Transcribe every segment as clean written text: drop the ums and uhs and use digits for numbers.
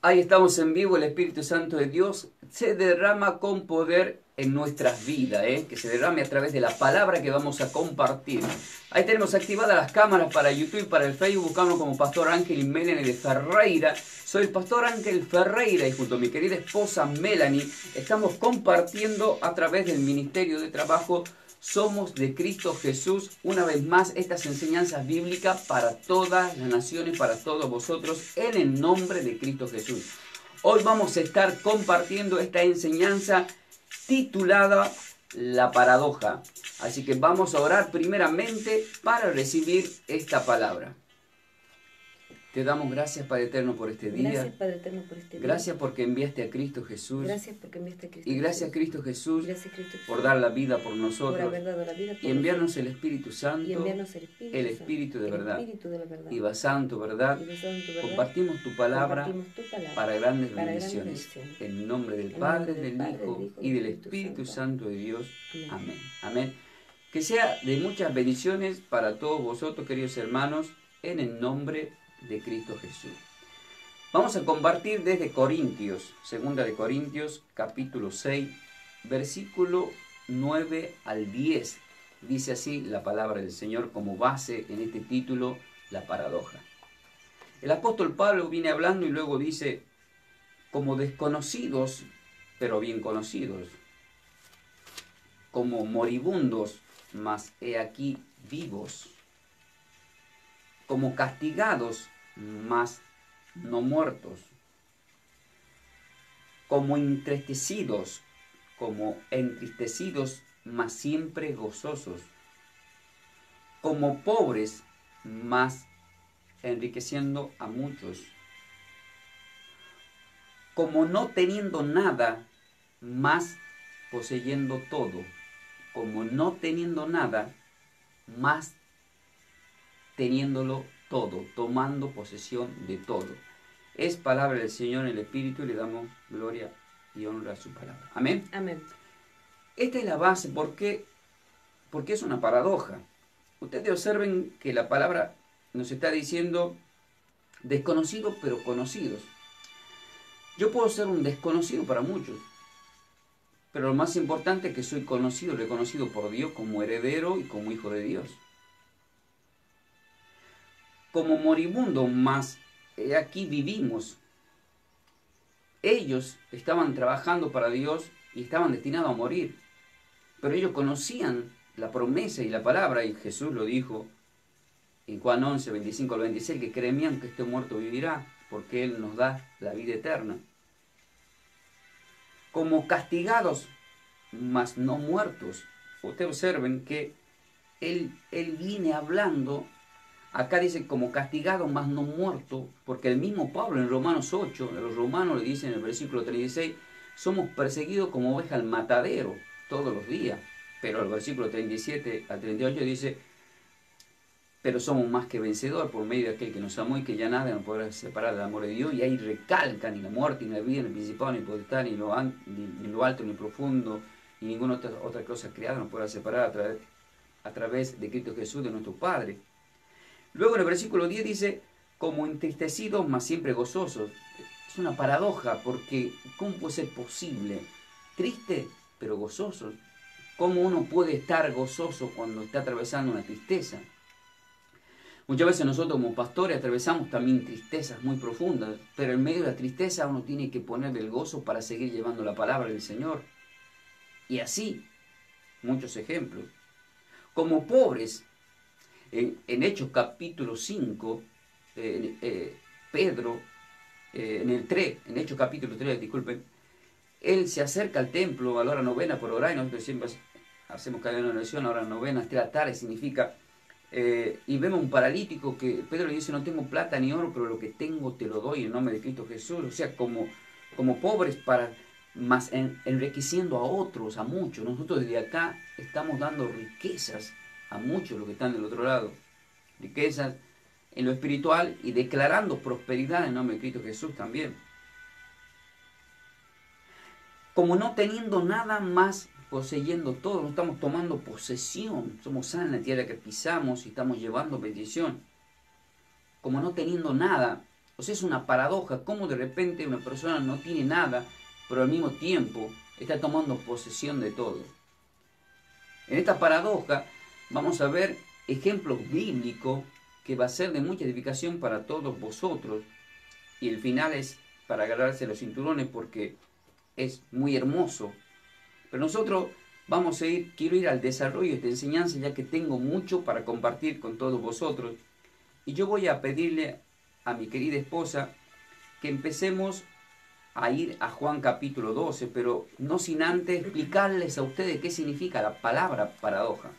Ahí estamos en vivo, el Espíritu Santo de Dios se derrama con poder en nuestras vidas, que se derrame a través de la palabra que vamos a compartir. Ahí tenemos activadas las cámaras para YouTube y para el Facebook, buscando como Pastor Ángel y Melanie de Ferreira. Soy el Pastor Ángel Ferreira y junto a mi querida esposa Melanie estamos compartiendo a través del Ministerio de Trabajo Somos de Cristo Jesús, una vez más, estas enseñanzas bíblicas para todas las naciones, para todos vosotros, en el nombre de Cristo Jesús. Hoy vamos a estar compartiendo esta enseñanza titulada La Paradoja. Así que vamos a orar primeramente para recibir esta palabra. Te damos gracias, Padre Eterno, por este día. Gracias, Padre Eterno, por este día. Gracias porque enviaste a Cristo Jesús. Gracias porque enviaste a Cristo Y gracias, Jesús. Cristo Jesús, Gracias, Cristo Jesús, por dar la vida por por nosotros haber dado la vida por y enviarnos nosotros. el Espíritu Santo, Y enviarnos el Espíritu de verdad. El Espíritu de la verdad. y basado en tu verdad, Y basado en tu verdad, compartimos tu palabra compartimos tu palabra para grandes para grandes bendiciones. bendiciones. En nombre del En Padre, nombre del del Padre, Hijo del Hijo y del Espíritu Santo de Dios. Amén. Amén. Amén. Que sea de muchas bendiciones para todos vosotros, queridos hermanos, en el nombre de Cristo Jesús. Vamos a compartir desde Corintios, segunda de Corintios, capítulo 6, versículo 9 al 10. Dice así la palabra del Señor como base en este título, la paradoja. El apóstol Pablo viene hablando y luego dice, como desconocidos, pero bien conocidos, como moribundos, mas he aquí vivos, como castigados, mas no muertos, como entristecidos, mas siempre gozosos, como pobres, mas enriqueciendo a muchos, como no teniendo nada, mas poseyendo todo, como no teniendo nada, mas teniéndolo todo, tomando posesión de todo. Es palabra del Señor en el Espíritu y le damos gloria y honra a su palabra. Amén. Amén. Esta es la base. Porque es una paradoja. Ustedes observen que la palabra nos está diciendo desconocidos pero conocidos. Yo puedo ser un desconocido para muchos, pero lo más importante es que soy conocido, reconocido por Dios como heredero y como hijo de Dios. Como moribundo, mas aquí vivimos. Ellos estaban trabajando para Dios y estaban destinados a morir. Pero ellos conocían la promesa y la palabra, y Jesús lo dijo en Juan 11, 25 al 26, que creían que este muerto vivirá, porque Él nos da la vida eterna. Como castigados, mas no muertos. Ustedes observen que Él viene hablando. Acá dice como castigado, mas no muerto, porque el mismo Pablo en Romanos 8, los romanos le dicen en el versículo 36, somos perseguidos como ovejas al matadero todos los días. Pero el versículo 37 al 38 dice, pero somos más que vencedores por medio de aquel que nos amó y que ya nada nos podrá separar del amor de Dios. Y ahí recalca ni la muerte, ni la vida, ni el principado, ni el potestad, ni lo alto, ni lo profundo, ni ninguna otra cosa creada nos podrá separar a través de Cristo Jesús, de nuestro Padre. Luego en el versículo 10 dice, como entristecidos, mas siempre gozosos. Es una paradoja, porque ¿cómo puede ser posible? Triste, pero gozosos. ¿Cómo uno puede estar gozoso cuando está atravesando una tristeza? Muchas veces nosotros como pastores atravesamos también tristezas muy profundas, pero en medio de la tristeza uno tiene que poner el gozo para seguir llevando la palabra del Señor. Y así, muchos ejemplos. Como pobres, en Hechos capítulo 5, Pedro, en Hechos capítulo 3, disculpen, él se acerca al templo a la hora novena por orar, y nosotros siempre hacemos cada oración a la hora novena, hasta la tarde significa, y vemos un paralítico que Pedro le dice, no tengo plata ni oro, pero lo que tengo te lo doy en nombre de Cristo Jesús. O sea, como pobres, más enriqueciendo a otros, a muchos. Nosotros desde acá estamos dando riquezas a muchos los que están del otro lado, riquezas en lo espiritual y declarando prosperidad en nombre de Cristo Jesús también. Como no teniendo nada más poseyendo todo, no estamos tomando posesión, somos sal en la tierra que pisamos y estamos llevando bendición. Como no teniendo nada, O sea, es una paradoja, cómo de repente una persona no tiene nada, pero al mismo tiempo está tomando posesión de todo. En esta paradoja vamos a ver ejemplos bíblicos que va a ser de mucha edificación para todos vosotros. Y el final es para agarrarse los cinturones porque es muy hermoso. Pero nosotros quiero ir al desarrollo de esta enseñanza ya que tengo mucho para compartir con todos vosotros. Y yo voy a pedirle a mi querida esposa que empecemos a ir a Juan capítulo 12, pero no sin antes explicarles a ustedes qué significa la palabra paradoja.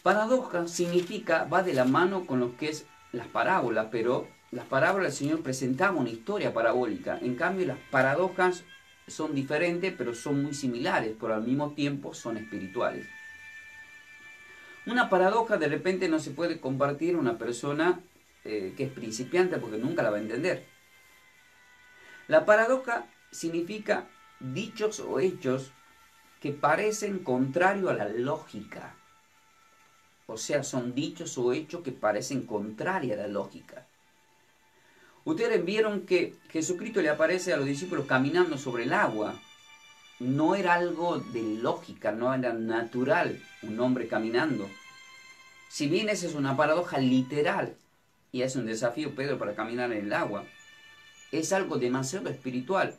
Paradoja significa, va de la mano con lo que es las parábolas, pero las parábolas el Señor presentaba una historia parabólica. En cambio, las paradojas son diferentes, pero son muy similares, pero al mismo tiempo son espirituales. Una paradoja de repente no se puede compartir a una persona que es principiante porque nunca la va a entender. La paradoja significa dichos o hechos que parecen contrario a la lógica. O sea, son dichos o hechos que parecen contrarios a la lógica. Ustedes vieron que Jesucristo le aparece a los discípulos caminando sobre el agua. No era algo de lógica, no era natural un hombre caminando. Si bien esa es una paradoja literal y es un desafío Pedro para caminar en el agua, es algo demasiado espiritual.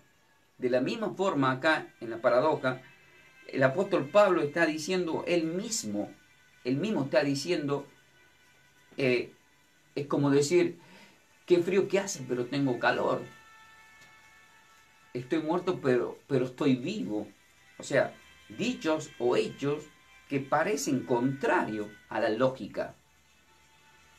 De la misma forma acá en la paradoja, el apóstol Pablo está diciendo él mismo está diciendo, es como decir, qué frío que hace, pero tengo calor. Estoy muerto, pero estoy vivo. O sea, dichos o hechos que parecen contrarios a la lógica.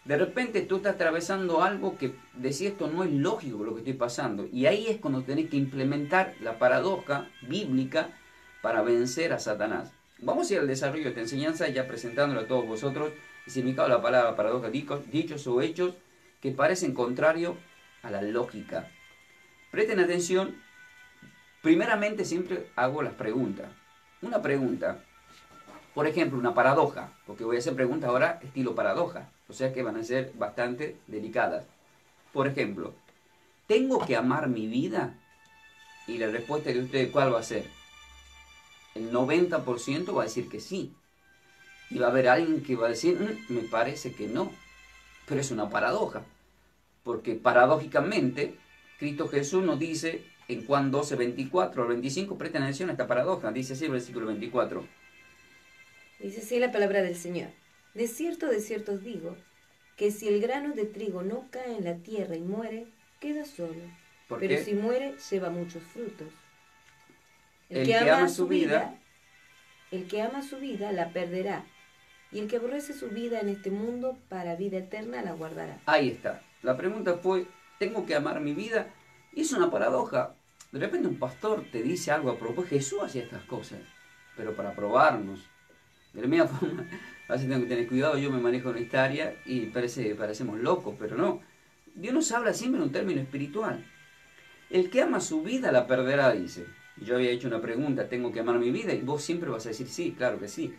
De repente tú estás atravesando algo que decís, esto no es lógico lo que estoy pasando. Y ahí es cuando tenés que implementar la paradoja bíblica para vencer a Satanás. Vamos a ir al desarrollo de esta enseñanza ya presentándolo a todos vosotros. El significado de la palabra paradoja, dichos o hechos que parecen contrarios a la lógica. Presten atención. Primeramente siempre hago las preguntas. Una pregunta, por ejemplo, una paradoja, porque voy a hacer preguntas ahora estilo paradoja, o sea que van a ser bastante delicadas. Por ejemplo, ¿tengo que amar mi vida? Y la respuesta de ustedes, ¿cuál va a ser? El 90% va a decir que sí. Y va a haber alguien que va a decir, me parece que no. Pero es una paradoja. Porque paradójicamente, Cristo Jesús nos dice en Juan 12, 24 al 25, presten atención a esta paradoja. Dice así el versículo 24. Dice así la palabra del Señor. De cierto os digo, que si el grano de trigo no cae en la tierra y muere, queda solo. Pero si muere, lleva muchos frutos. El que ama su vida la perderá, y el que aborrece su vida en este mundo para vida eterna la guardará. Ahí está. La pregunta fue, ¿tengo que amar mi vida? Y es una paradoja. De repente un pastor te dice algo a propósito. Jesús hacía estas cosas, pero para probarnos. De la misma forma, a veces tengo que tener cuidado, yo me manejo en esta área y parecemos locos, pero no. Dios nos habla siempre en un término espiritual. El que ama su vida la perderá, dice. Y yo había hecho una pregunta, ¿tengo que amar mi vida? Y vos siempre vas a decir sí, claro que sí.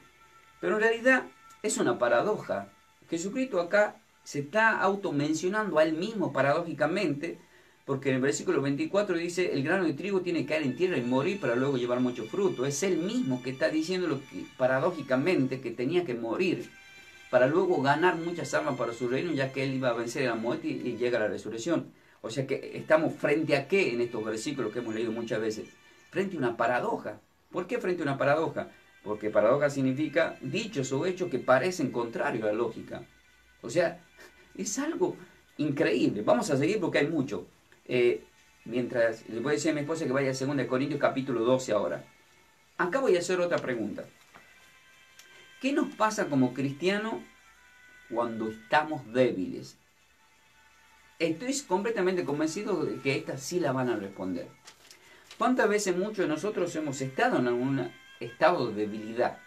Pero en realidad es una paradoja. Jesucristo acá se está automencionando a él mismo paradójicamente, porque en el versículo 24 dice, el grano de trigo tiene que caer en tierra y morir para luego llevar mucho fruto. Es él mismo que está diciendo lo que paradójicamente que tenía que morir para luego ganar muchas almas para su reino, ya que él iba a vencer a la muerte y llega a la resurrección. O sea que estamos frente a qué en estos versículos que hemos leído muchas veces. Frente a una paradoja. ¿Por qué frente a una paradoja? Porque paradoja significa dichos o hechos que parecen contrarios a la lógica. O sea, es algo increíble. Vamos a seguir porque hay mucho. Mientras le voy a decir a mi esposa que vaya a 2 Corintios capítulo 12 ahora. Acá voy a hacer otra pregunta. ¿Qué nos pasa como cristianos cuando estamos débiles? Estoy completamente convencido de que estas sí la van a responder. ¿Cuántas veces muchos de nosotros hemos estado en algún estado de debilidad?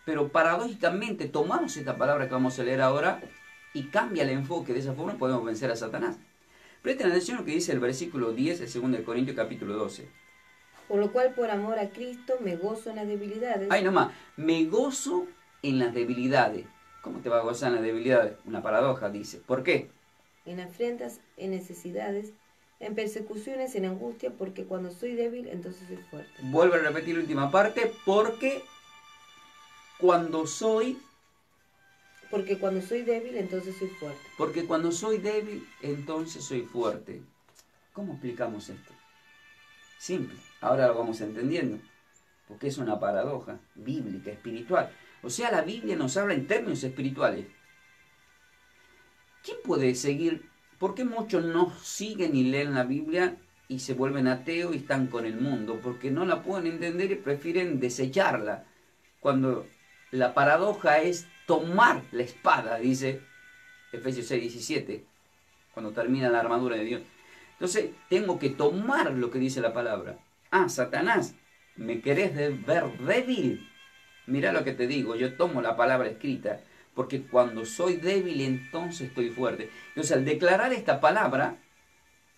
Pero paradójicamente tomamos esta palabra que vamos a leer ahora y cambia el enfoque. De esa forma podemos vencer a Satanás. Presten atención a lo que dice el versículo 10 de 2 Corintios capítulo 12. Por lo cual, por amor a Cristo, me gozo en las debilidades. Ay, nomás, me gozo en las debilidades. ¿Cómo te vas a gozar en las debilidades? Una paradoja, dice. ¿Por qué? en afrentas, en necesidades, en persecuciones, en angustia, porque cuando soy débil, entonces soy fuerte. Vuelvo a repetir la última parte, porque cuando soy débil, entonces soy fuerte. Porque cuando soy débil, entonces soy fuerte. ¿Cómo explicamos esto? Simple. Ahora lo vamos entendiendo. Porque es una paradoja bíblica, espiritual. O sea, la Biblia nos habla en términos espirituales. ¿Quién puede seguir? ¿Por qué muchos no siguen y leen la Biblia y se vuelven ateos y están con el mundo? Porque no la pueden entender y prefieren desecharla. Cuando la paradoja es tomar la espada, dice Efesios 6:17, cuando termina la armadura de Dios. Entonces, tengo que tomar lo que dice la palabra. Ah, Satanás, ¿me querés ver débil? Mira lo que te digo, yo tomo la palabra escrita, porque cuando soy débil, entonces estoy fuerte. Entonces, al declarar esta palabra,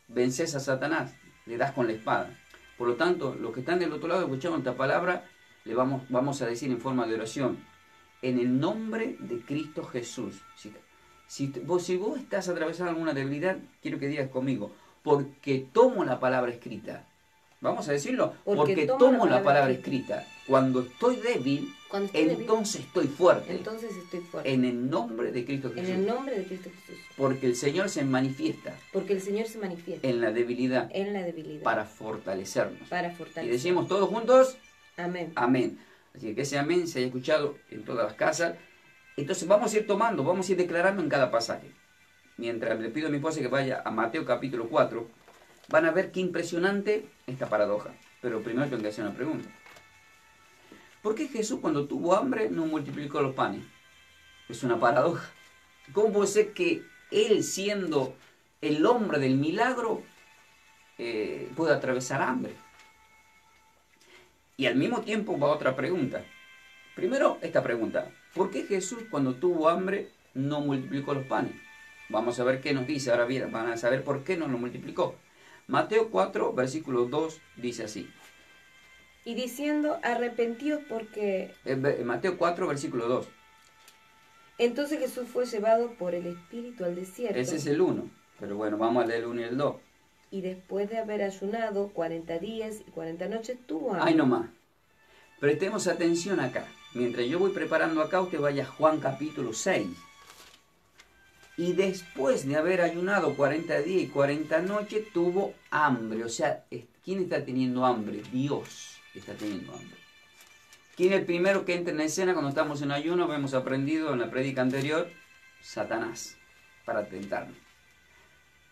vences a Satanás, le das con la espada. Por lo tanto, los que están del otro lado escuchando esta palabra, le vamos a decir en forma de oración, en el nombre de Cristo Jesús. Si vos estás atravesando alguna debilidad, quiero que digas conmigo, porque tomo la palabra escrita. Vamos a decirlo, porque tomo la palabra escrita. Cuando estoy débil, entonces estoy fuerte. Entonces estoy fuerte. En el nombre de Cristo Jesús. En el nombre de Cristo Jesús. Porque el Señor se manifiesta. Porque el Señor se manifiesta. En la debilidad. En la debilidad. Para fortalecernos. Para fortalecernos. Y decimos todos juntos, amén. Amén. Así que ese amén se haya escuchado en todas las casas. Entonces vamos a ir tomando, vamos a ir declarando en cada pasaje. Mientras le pido a mi esposa que vaya a Mateo capítulo 4, van a ver qué impresionante esta paradoja. Pero primero tengo que hacer una pregunta. ¿Por qué Jesús cuando tuvo hambre no multiplicó los panes? Es una paradoja. ¿Cómo puede ser que Él, siendo el hombre del milagro, pueda atravesar hambre? Y al mismo tiempo va otra pregunta. Primero esta pregunta. ¿Por qué Jesús cuando tuvo hambre no multiplicó los panes? Vamos a ver qué nos dice. Ahora bien, van a saber por qué no lo multiplicó. Mateo 4, versículo 2 dice así. Y diciendo, arrepentíos porque... Mateo 4, versículo 2. Entonces Jesús fue llevado por el Espíritu al desierto. Ese es el 1. Pero bueno, vamos a leer el 1 y el 2. Y después de haber ayunado 40 días y 40 noches tuvo hambre. Ay, no más. Prestemos atención acá. Mientras yo voy preparando acá, usted vaya a Juan capítulo 6. Y después de haber ayunado 40 días y 40 noches, tuvo hambre. O sea, ¿quién está teniendo hambre? Dios está teniendo hambre. ¿Quién es el primero que entra en escena cuando estamos en ayuno? Hemos aprendido en la prédica anterior, Satanás, para tentarnos.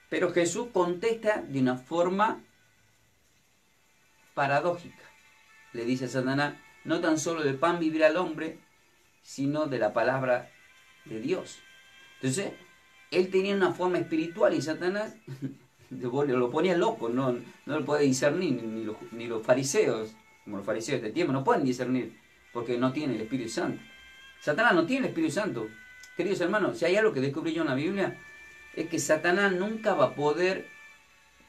Pero Jesús contesta de una forma paradójica. Le dice a Satanás, no tan solo del pan vivirá el hombre, sino de la palabra de Dios. Entonces, él tenía una forma espiritual y Satanás lo ponía loco, no lo puede discernir, ni los fariseos, como los fariseos de este tiempo, no pueden discernir, porque no tienen el Espíritu Santo. Satanás no tiene el Espíritu Santo. Queridos hermanos, si hay algo que descubrí yo en la Biblia, es que Satanás nunca va a poder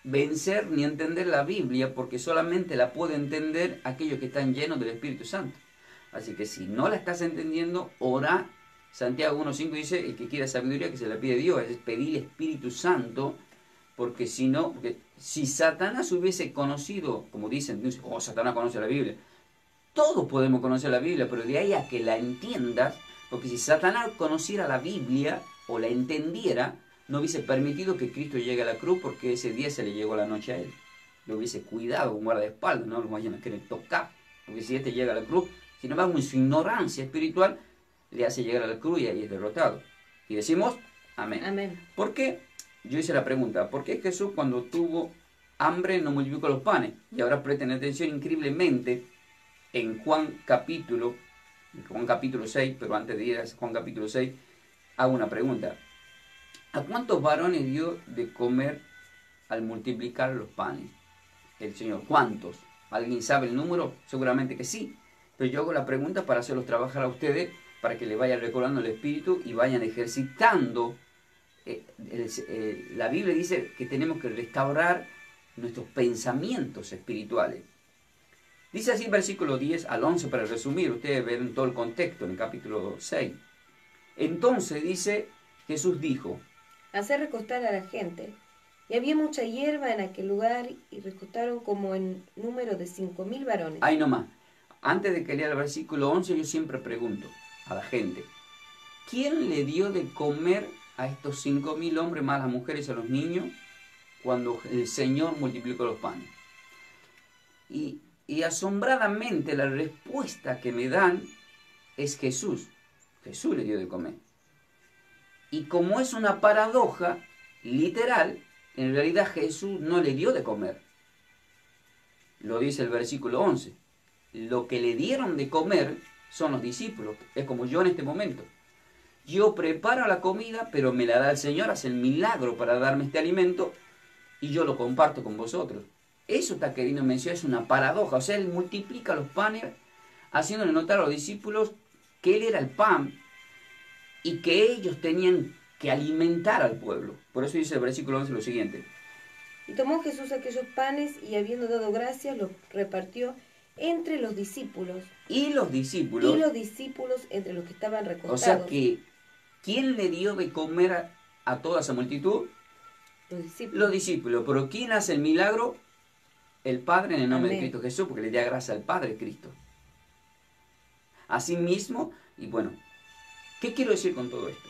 vencer ni entender la Biblia, porque solamente la puede entender aquellos que están llenos del Espíritu Santo. Así que si no la estás entendiendo, ora. Santiago 1.5 dice, el que quiera sabiduría que se la pide Dios, es pedir el Espíritu Santo, porque si Satanás hubiese conocido, como dicen, Satanás conoce la Biblia, todos podemos conocer la Biblia, pero de ahí a que la entiendas, porque si Satanás conociera la Biblia o la entendiera, no hubiese permitido que Cristo llegue a la cruz, porque ese día se le llegó la noche a él. Lo hubiese cuidado con guardaespaldas, no lo vayan a querer tocar, porque si este llega a la cruz, sin embargo en su ignorancia espiritual, le hace llegar a la cruz y ahí es derrotado. Y decimos, amén. Amén. ¿Por qué? Yo hice la pregunta, ¿por qué Jesús cuando tuvo hambre no multiplicó los panes? Y ahora presten atención increíblemente en Juan capítulo 6, pero antes de ir a Juan capítulo 6, hago una pregunta. ¿A cuántos varones dio de comer al multiplicar los panes el Señor? ¿Cuántos? ¿Alguien sabe el número? Seguramente que sí. Pero yo hago la pregunta para hacerlos trabajar a ustedes, para que le vayan recordando el Espíritu y vayan ejercitando. La Biblia dice que tenemos que restaurar nuestros pensamientos espirituales. Dice así el versículo 10 al 11, para resumir, ustedes ven todo el contexto en el capítulo 6. Entonces dice, Jesús dijo, hacer recostar a la gente. Y había mucha hierba en aquel lugar y recostaron como en número de 5.000 varones. Ahí nomás. Antes de que lea el versículo 11, yo siempre pregunto a la gente, ¿quién le dio de comer a estos 5.000 hombres, más a las mujeres y a los niños, cuando el Señor multiplicó los panes? Y asombradamente la respuesta que me dan es Jesús. Jesús le dio de comer. Y como es una paradoja literal, en realidad Jesús no le dio de comer. Lo dice el versículo 11. Lo que le dieron de comer son los discípulos. Es como yo en este momento. Yo preparo la comida, pero me la da el Señor, hace el milagro para darme este alimento y yo lo comparto con vosotros. Eso está queriendo mencionar, es una paradoja. O sea, Él multiplica los panes, haciéndole notar a los discípulos que Él era el pan y que ellos tenían que alimentar al pueblo. Por eso dice el versículo 11 lo siguiente. Y tomó Jesús aquellos panes y habiendo dado gracias los repartió entre los discípulos. Y los discípulos. Y los discípulos entre los que estaban recostados. O sea que, ¿quién le dio de comer a toda esa multitud? Los discípulos. Los discípulos. Pero ¿quién hace el milagro? El Padre en el nombre de Cristo Jesús, porque le da gracia al Padre Cristo. Asimismo, y bueno, ¿qué quiero decir con todo esto?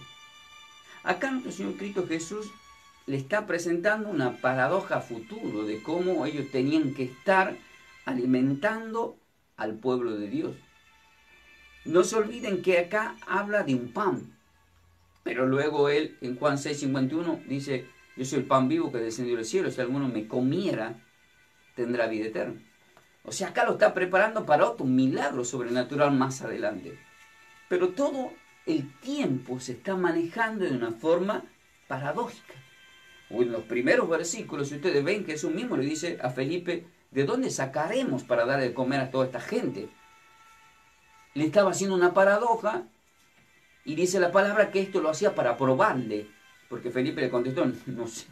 Acá nuestro Señor Cristo Jesús le está presentando una paradoja a futuro de cómo ellos tenían que estar alimentando al pueblo de Dios. No se olviden que acá habla de un pan, pero luego Él en Juan 6:51 dice, yo soy el pan vivo que descendió del cielo, si alguno me comiera, tendrá vida eterna. O sea, acá lo está preparando para otro milagro sobrenatural más adelante. Pero todo el tiempo se está manejando de una forma paradójica. En los primeros versículos, si ustedes ven que Jesús mismo le dice a Felipe, ¿de dónde sacaremos para dar de comer a toda esta gente? Le estaba haciendo una paradoja y dice la palabra que esto lo hacía para probarle. Porque Felipe le contestó, no sé,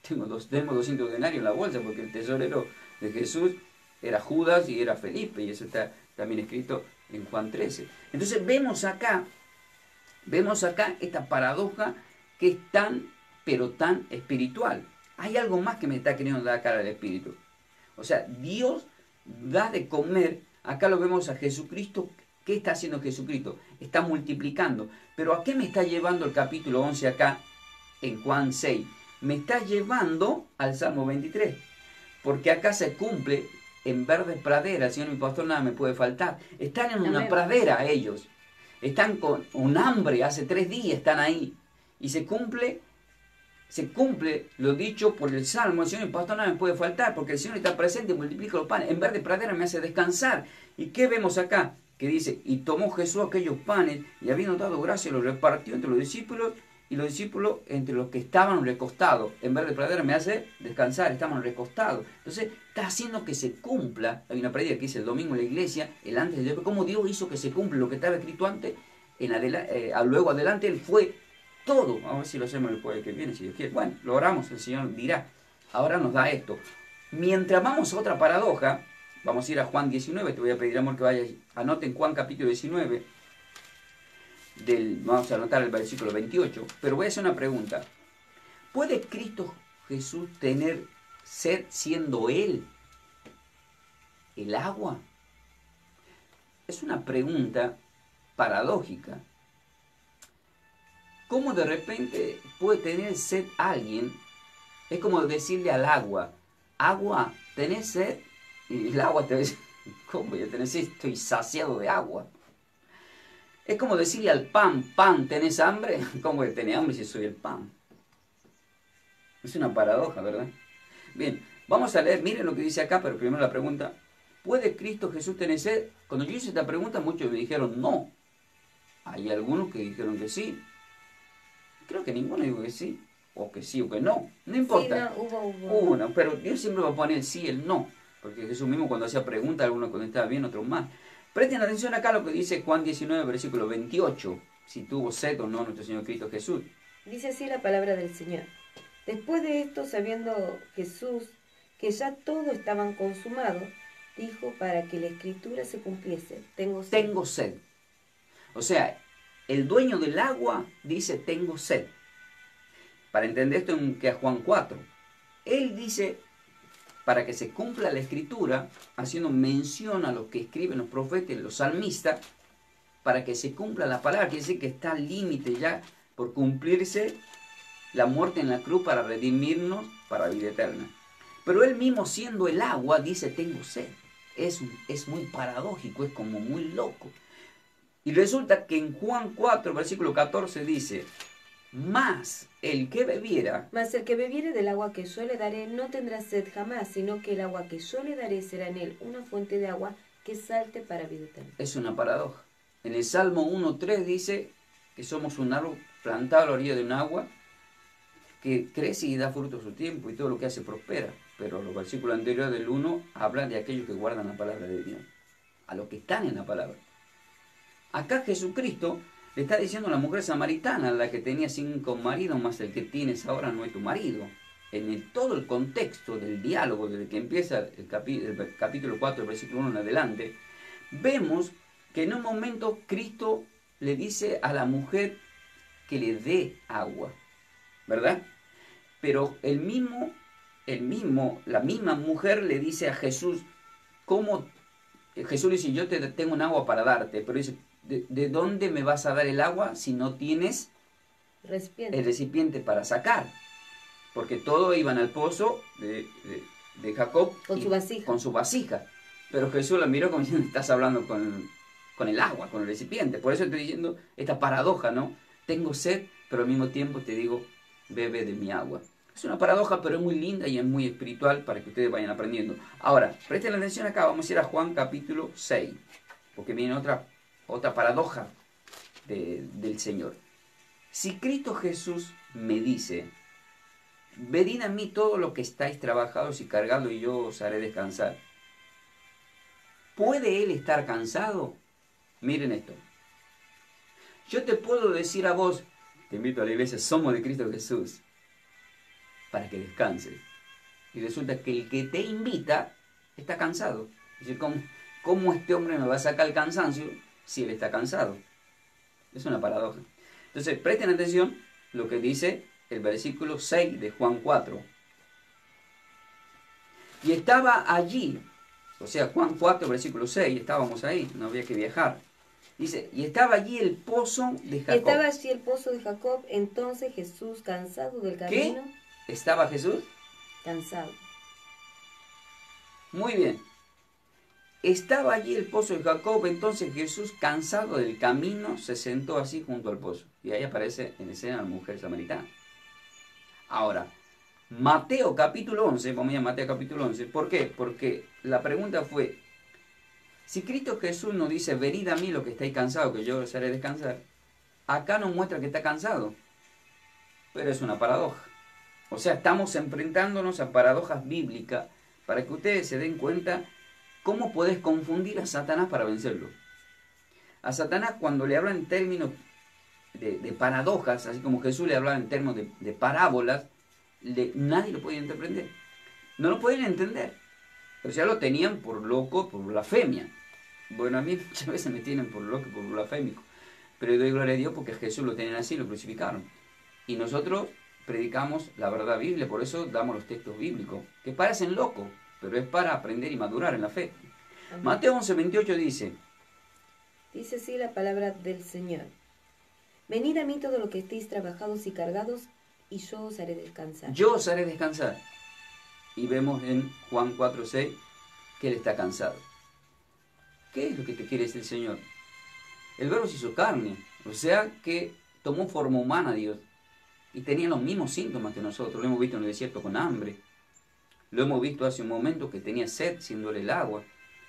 tenemos 200 denarios en la bolsa, porque el tesorero de Jesús era Judas y era Felipe, y eso está también escrito en Juan 13. Entonces vemos acá esta paradoja que es tan, pero tan espiritual. Hay algo más que me está queriendo dar cara al espíritu. O sea, Dios da de comer, acá lo vemos a Jesucristo. ¿Qué está haciendo Jesucristo? Está multiplicando. Pero ¿a qué me está llevando el capítulo 11 acá en Juan 6? Me está llevando al Salmo 23. Porque acá se cumple en verde pradera. El Señor mi pastor, nada me puede faltar. Están en una pradera ellos. Están con un hambre, hace 3 días están ahí. Y se cumple lo dicho por el Salmo, el Señor mi pastor nada me puede faltar, porque el Señor está presente y multiplica los panes. En verde pradera me hace descansar. ¿Y qué vemos acá? Que dice, y tomó Jesús aquellos panes, y habiendo dado gracia, los repartió entre los discípulos, y los discípulos entre los que estaban recostados. En verde pradera me hace descansar, estaban recostados. Entonces, está haciendo que se cumpla. Hay una prédica que dice el domingo en la iglesia, el antes y después, cómo Dios hizo que se cumpla lo que estaba escrito antes, luego adelante Él fue todo. Vamos a ver si lo hacemos el jueves que viene, si Dios quiere. Bueno, lo oramos, el Señor dirá. Ahora nos da esto. Mientras vamos a otra paradoja, vamos a ir a Juan 19, te voy a pedir, amor, que vayas, anoten Juan capítulo 19, vamos a anotar el versículo 28, pero voy a hacer una pregunta. ¿Puede Cristo Jesús tener sed siendo Él el agua? Es una pregunta paradójica. ¿Cómo de repente puede tener sed alguien? Es como decirle al agua, agua, ¿tenés sed? Y el agua te dice, ¿cómo voy a tener sed? Estoy saciado de agua. Es como decirle al pan, pan, ¿tenés hambre? ¿Cómo voy a tener hambre si soy el pan? Es una paradoja, ¿verdad? Bien, vamos a leer, miren lo que dice acá, pero primero la pregunta, ¿puede Cristo Jesús tener sed? Cuando yo hice esta pregunta, muchos me dijeron no. Hay algunos que dijeron que sí. Creo que ninguno dijo que sí, o que sí o que no. No importa. Sí, no, hubo. Uno, pero Dios siempre va a poner el sí y el no. Porque Jesús mismo cuando hacía preguntas, algunos contestaban bien, otros mal. Presten atención acá a lo que dice Juan 19, versículo 28. Si tuvo sed o no nuestro Señor Cristo Jesús. Dice así la palabra del Señor. Después de esto, sabiendo Jesús que ya todo estaban consumado, dijo para que la escritura se cumpliese. Tengo sed. Tengo sed. O sea, el dueño del agua dice tengo sed. para entender esto en que a Juan 4. Él dice, para que se cumpla la escritura, haciendo mención a lo que escriben los profetas, los salmistas, para que se cumpla la palabra, quiere decir que está al límite ya por cumplirse la muerte en la cruz para redimirnos para vida eterna. Pero él mismo, siendo el agua, dice, tengo sed. Es muy paradójico, es como muy loco. Y resulta que en Juan 4, versículo 14 dice, Mas el que bebiere del agua que yo le daré no tendrá sed jamás, sino que el agua que yo le daré será en él una fuente de agua que salte para vida eterna. Es una paradoja. En el Salmo 1.3 dice que somos un árbol plantado a la orilla de un agua que crece y da fruto a su tiempo y todo lo que hace prospera. Pero los versículos anteriores del 1 hablan de aquellos que guardan la palabra de Dios, a los que están en la palabra. Acá Jesucristo le está diciendo a la mujer samaritana, la que tenía 5 maridos, más el que tienes ahora no es tu marido. Todo el contexto del diálogo, desde que empieza el capítulo 4, el versículo 1 en adelante, vemos que en un momento Cristo le dice a la mujer que le dé agua, ¿verdad? Pero la misma mujer le dice a Jesús, ¿cómo? Jesús le dice, yo tengo un agua para darte, pero dice, ¿de dónde me vas a dar el agua si no tienes el recipiente para sacar? Porque todos iban al pozo de Jacob con su vasija. Pero Jesús la miró como diciendo, estás hablando con el agua, con el recipiente. Por eso estoy diciendo esta paradoja, ¿no? Tengo sed, pero al mismo tiempo te digo, bebe de mi agua. Es una paradoja, pero es muy linda y es muy espiritual para que ustedes vayan aprendiendo. Ahora, presten atención acá, vamos a ir a Juan capítulo 6, porque viene otra paradoja del Señor. Si Cristo Jesús me dice, venid a mí todos los que estáis trabajados y cargados y yo os haré descansar, ¿puede Él estar cansado? Miren esto. Yo te puedo decir a vos, te invito a la iglesia, somos de Cristo Jesús, para que descanses. Y resulta que el que te invita está cansado. Dice, ¿cómo este hombre me va a sacar el cansancio si él está cansado? Es una paradoja. Entonces, presten atención lo que dice el versículo 6 de Juan 4. Y estaba allí, o sea, Juan 4, versículo 6, estábamos ahí, no había que viajar. Dice, y estaba allí el pozo de Jacob. Entonces Jesús, cansado del camino. ¿Qué? ¿Estaba Jesús? Cansado. Muy bien. Estaba allí el pozo de Jacob, entonces Jesús, cansado del camino, se sentó así junto al pozo. Y ahí aparece en escena la mujer samaritana. Ahora, Mateo capítulo 11, vamos a ir a Mateo capítulo 11. ¿Por qué? Porque la pregunta fue, si Cristo Jesús nos dice, venid a mí los que estáis cansados, que yo os haré descansar, acá nos muestra que está cansado. Pero es una paradoja. O sea, estamos enfrentándonos a paradojas bíblicas para que ustedes se den cuenta cómo puedes confundir a Satanás para vencerlo. A Satanás, cuando le hablan en términos de paradojas, así como Jesús le hablaba en términos de parábolas, nadie lo podía interpretar. No lo podían entender. O sea, lo tenían por loco, por blasfemia. Bueno, a mí muchas veces me tienen por loco, por blasfémico. Pero doy gloria a Dios porque a Jesús lo tenían así, lo crucificaron. Y nosotros predicamos la verdad bíblica, por eso damos los textos bíblicos, que parecen locos, pero es para aprender y madurar en la fe. Amén. Mateo 11:28 dice así la palabra del Señor. Venid a mí todos los que estéis trabajados y cargados, y yo os haré descansar. Yo os haré descansar. Y vemos en Juan 4:6 que Él está cansado. ¿Qué es lo que te quiere decir el Señor? El Verbo se hizo carne, o sea que tomó forma humana Dios. Y tenía los mismos síntomas que nosotros. Lo hemos visto en el desierto con hambre. Lo hemos visto hace un momento que tenía sed, siéndole el agua.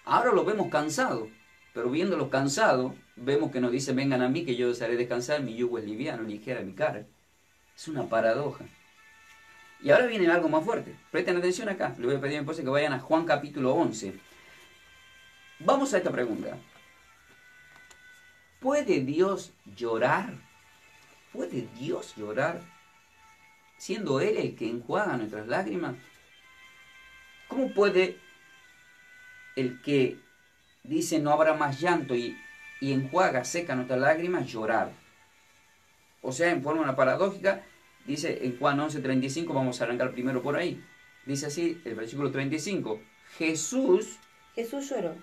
Ahora lo vemos cansado. Pero viéndolo cansado, vemos que nos dice, vengan a mí que yo os haré descansar, mi yugo es liviano, ligera mi carga. Es una paradoja. Y ahora viene algo más fuerte. Presten atención acá. Le voy a pedir a mi esposa que vayan a Juan capítulo 11. Vamos a esta pregunta. ¿Puede Dios llorar? ¿Puede Dios llorar siendo Él el que enjuaga nuestras lágrimas? ¿Cómo puede el que dice no habrá más llanto y enjuaga, seca nuestras lágrimas, llorar? O sea, en forma paradójica, dice en Juan 11:35, vamos a arrancar primero por ahí. Dice así, el versículo 35, Jesús lloró.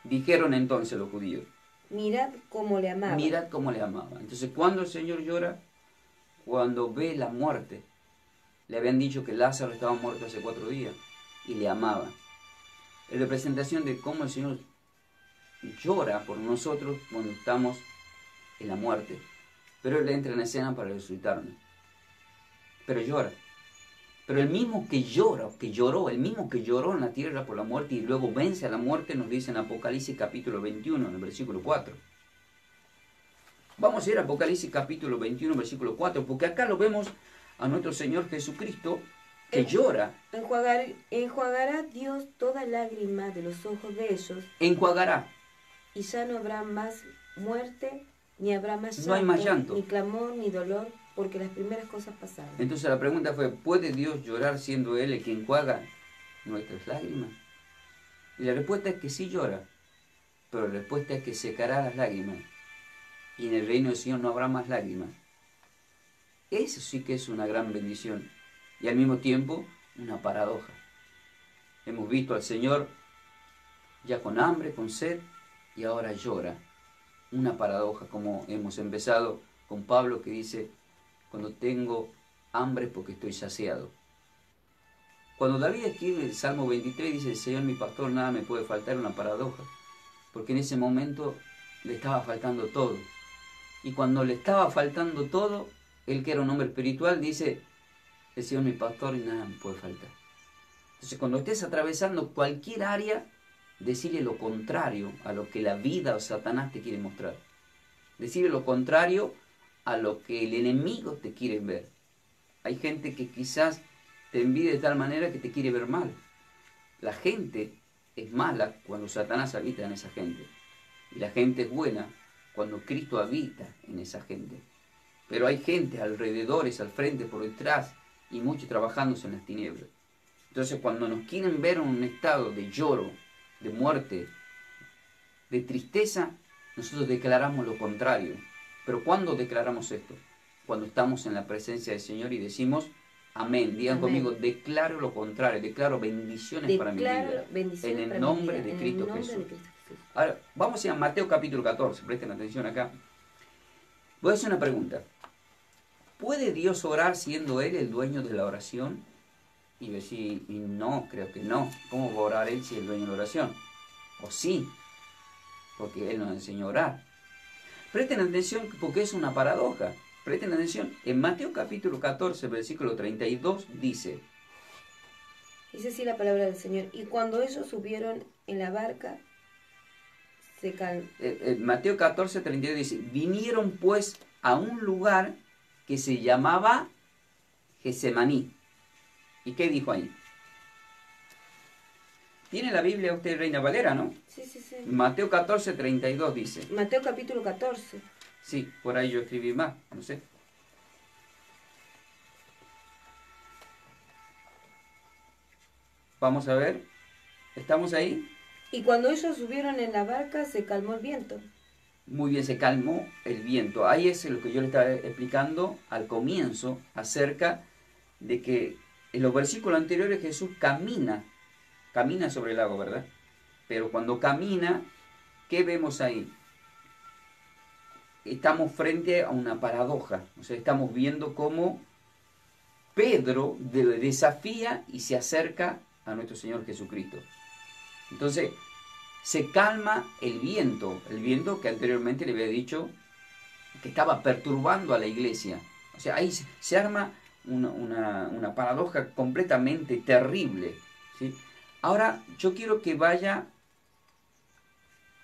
Dijeron entonces los judíos, mirad cómo le amaba. Mirad cómo le amaba. Entonces, ¿cuándo el Señor llora? Cuando ve la muerte. Le habían dicho que Lázaro estaba muerto hace 4 días y le amaba. Es representación de cómo el Señor llora por nosotros cuando estamos en la muerte. Pero Él entra en escena para resucitarnos. Pero llora. Pero el mismo que llora, que lloró, el mismo que lloró en la tierra por la muerte y luego vence a la muerte, nos dice en Apocalipsis capítulo 21, en el versículo 4. Vamos a ir a Apocalipsis capítulo 21, versículo 4, porque acá lo vemos a nuestro Señor Jesucristo que llora. Enjuagará Dios toda lágrima de los ojos de ellos. Enjuagará. Y ya no habrá más muerte, ni habrá más llanto, no hay más llanto, ni clamor, ni dolor, porque las primeras cosas pasaron. Entonces la pregunta fue, ¿puede Dios llorar siendo Él el que enjuaga nuestras lágrimas? Y la respuesta es que sí llora, pero la respuesta es que secará las lágrimas. Y en el reino del Señor no habrá más lágrimas. Eso sí que es una gran bendición. Y al mismo tiempo, una paradoja. Hemos visto al Señor ya con hambre, con sed, y ahora llora. Una paradoja, como hemos empezado con Pablo que dice, cuando tengo hambre porque estoy saciado. Cuando David escribe el Salmo 23, dice, el Señor mi pastor, nada me puede faltar, una paradoja. Porque en ese momento le estaba faltando todo. Y cuando le estaba faltando todo, él que era un hombre espiritual, dice, el Señor mi pastor y nada me puede faltar. Entonces cuando estés atravesando cualquier área, decirle lo contrario a lo que la vida o Satanás te quiere mostrar. Decirle lo contrario a lo que el enemigo te quiere ver. Hay gente que quizás te envidia de tal manera que te quiere ver mal. La gente es mala cuando Satanás habita en esa gente. Y la gente es buena cuando Cristo habita en esa gente. Pero hay gente alrededores, al frente, por detrás, y muchos trabajándose en las tinieblas. Entonces cuando nos quieren ver en un estado de lloro, de muerte, de tristeza, nosotros declaramos lo contrario. Pero ¿cuándo declaramos esto? Cuando estamos en la presencia del Señor y decimos amén. Digan conmigo, declaro lo contrario, declaro bendiciones para mi vida. En el nombre de Cristo Jesús. Ahora, vamos a ir a Mateo capítulo 14, presten atención acá. Voy a hacer una pregunta. ¿Puede Dios orar siendo Él el dueño de la oración? Y decir, y no, creo que no. ¿Cómo va a orar Él si es el dueño de la oración? O sí, porque Él nos enseñó a orar. Presten atención porque es una paradoja. Presten atención. En Mateo capítulo 14, versículo 32 dice. Dice así la palabra del Señor. Y cuando ellos subieron en la barca, se calmó. Mateo 14, 32 dice. Vinieron pues a un lugar que se llamaba Getsemaní. ¿Y qué dijo ahí? ¿Tiene la Biblia usted, Reina Valera, no? Sí. Mateo 14, 32 dice. Mateo capítulo 14. Sí, por ahí yo escribí más, no sé. Vamos a ver. ¿Estamos ahí? Y cuando ellos subieron en la barca, se calmó el viento. Muy bien, se calmó el viento. Ahí es lo que yo le estaba explicando al comienzo acerca de que en los versículos anteriores Jesús camina sobre el agua, ¿verdad? Pero cuando camina, ¿qué vemos ahí? Estamos frente a una paradoja. O sea, estamos viendo cómo Pedro desafía y se acerca a nuestro Señor Jesucristo. Entonces, se calma el viento que anteriormente le había dicho que estaba perturbando a la iglesia. O sea, ahí se arma una paradoja completamente terrible, ¿sí? Ahora, yo quiero que vaya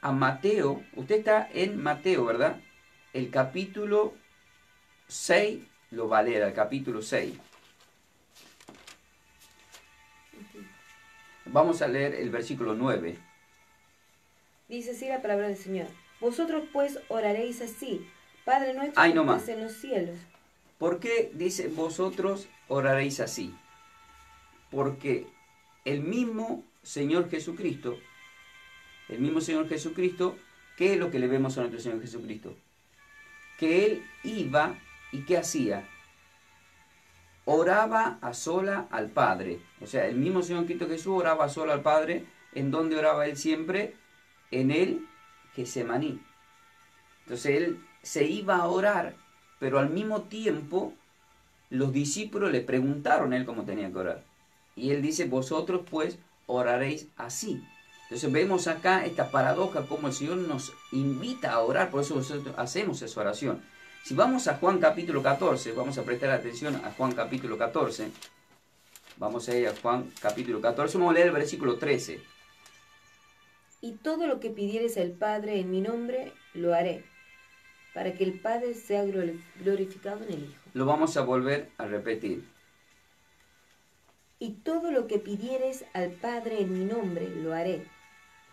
a Mateo. Usted está en Mateo, ¿verdad? El capítulo 6 lo va a leer, el capítulo 6. Vamos a leer el versículo 9. Dice así la palabra del Señor. Vosotros pues oraréis así, Padre nuestro que estás en los cielos. ¿Por qué dice vosotros oraréis así? Porque el mismo Señor Jesucristo, ¿qué es lo que le vemos a nuestro Señor Jesucristo? Que Él iba y ¿qué hacía? oraba a sola al Padre. O sea, el mismo Señor Cristo Jesús oraba a sola al Padre. ¿En dónde oraba él siempre? En el Getsemaní. Entonces él se iba a orar, pero al mismo tiempo los discípulos le preguntaron a él cómo tenía que orar. Y él dice, vosotros pues oraréis así. Entonces vemos acá esta paradoja, como el Señor nos invita a orar, por eso nosotros hacemos esa oración. Si vamos a Juan capítulo 14, vamos a prestar atención a Juan capítulo 14. Vamos a ir a Juan capítulo 14, vamos a leer el versículo 13. Y todo lo que pidieres al Padre en mi nombre, lo haré, para que el Padre sea glorificado en el Hijo. Lo vamos a volver a repetir. Y todo lo que pidieres al Padre en mi nombre, lo haré,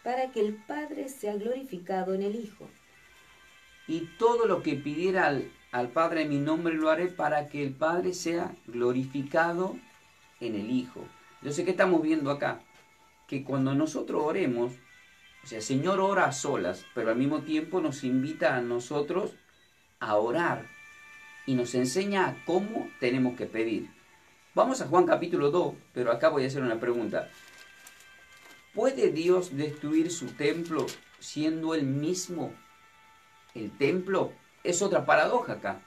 para que el Padre sea glorificado en el Hijo. Y todo lo que pidiera al Padre en mi nombre, lo haré, para que el Padre sea glorificado en el Hijo. Yo sé que estamos viendo acá, que cuando nosotros oremos, o sea, el Señor ora a solas, pero al mismo tiempo nos invita a nosotros a orar y nos enseña cómo tenemos que pedir. Vamos a Juan capítulo 2, pero acá voy a hacer una pregunta. ¿Puede Dios destruir su templo siendo Él mismo el templo? Es otra paradoja acá.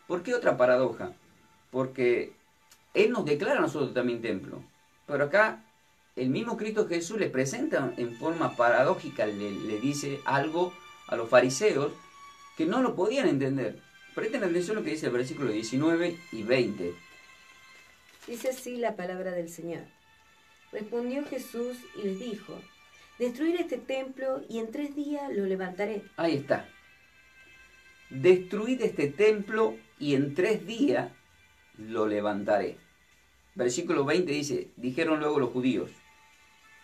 ¿Por qué otra paradoja? Porque Él nos declara a nosotros también templo, pero acá el mismo Cristo Jesús le presenta en forma paradójica, le dice algo a los fariseos que no lo podían entender. Presten atención a lo que dice el versículo 19 y 20. Dice así la palabra del Señor. Respondió Jesús y les dijo, destruid este templo y en 3 días lo levantaré. Ahí está. Destruid este templo y en 3 días lo levantaré. Versículo 20 dice, dijeron luego los judíos,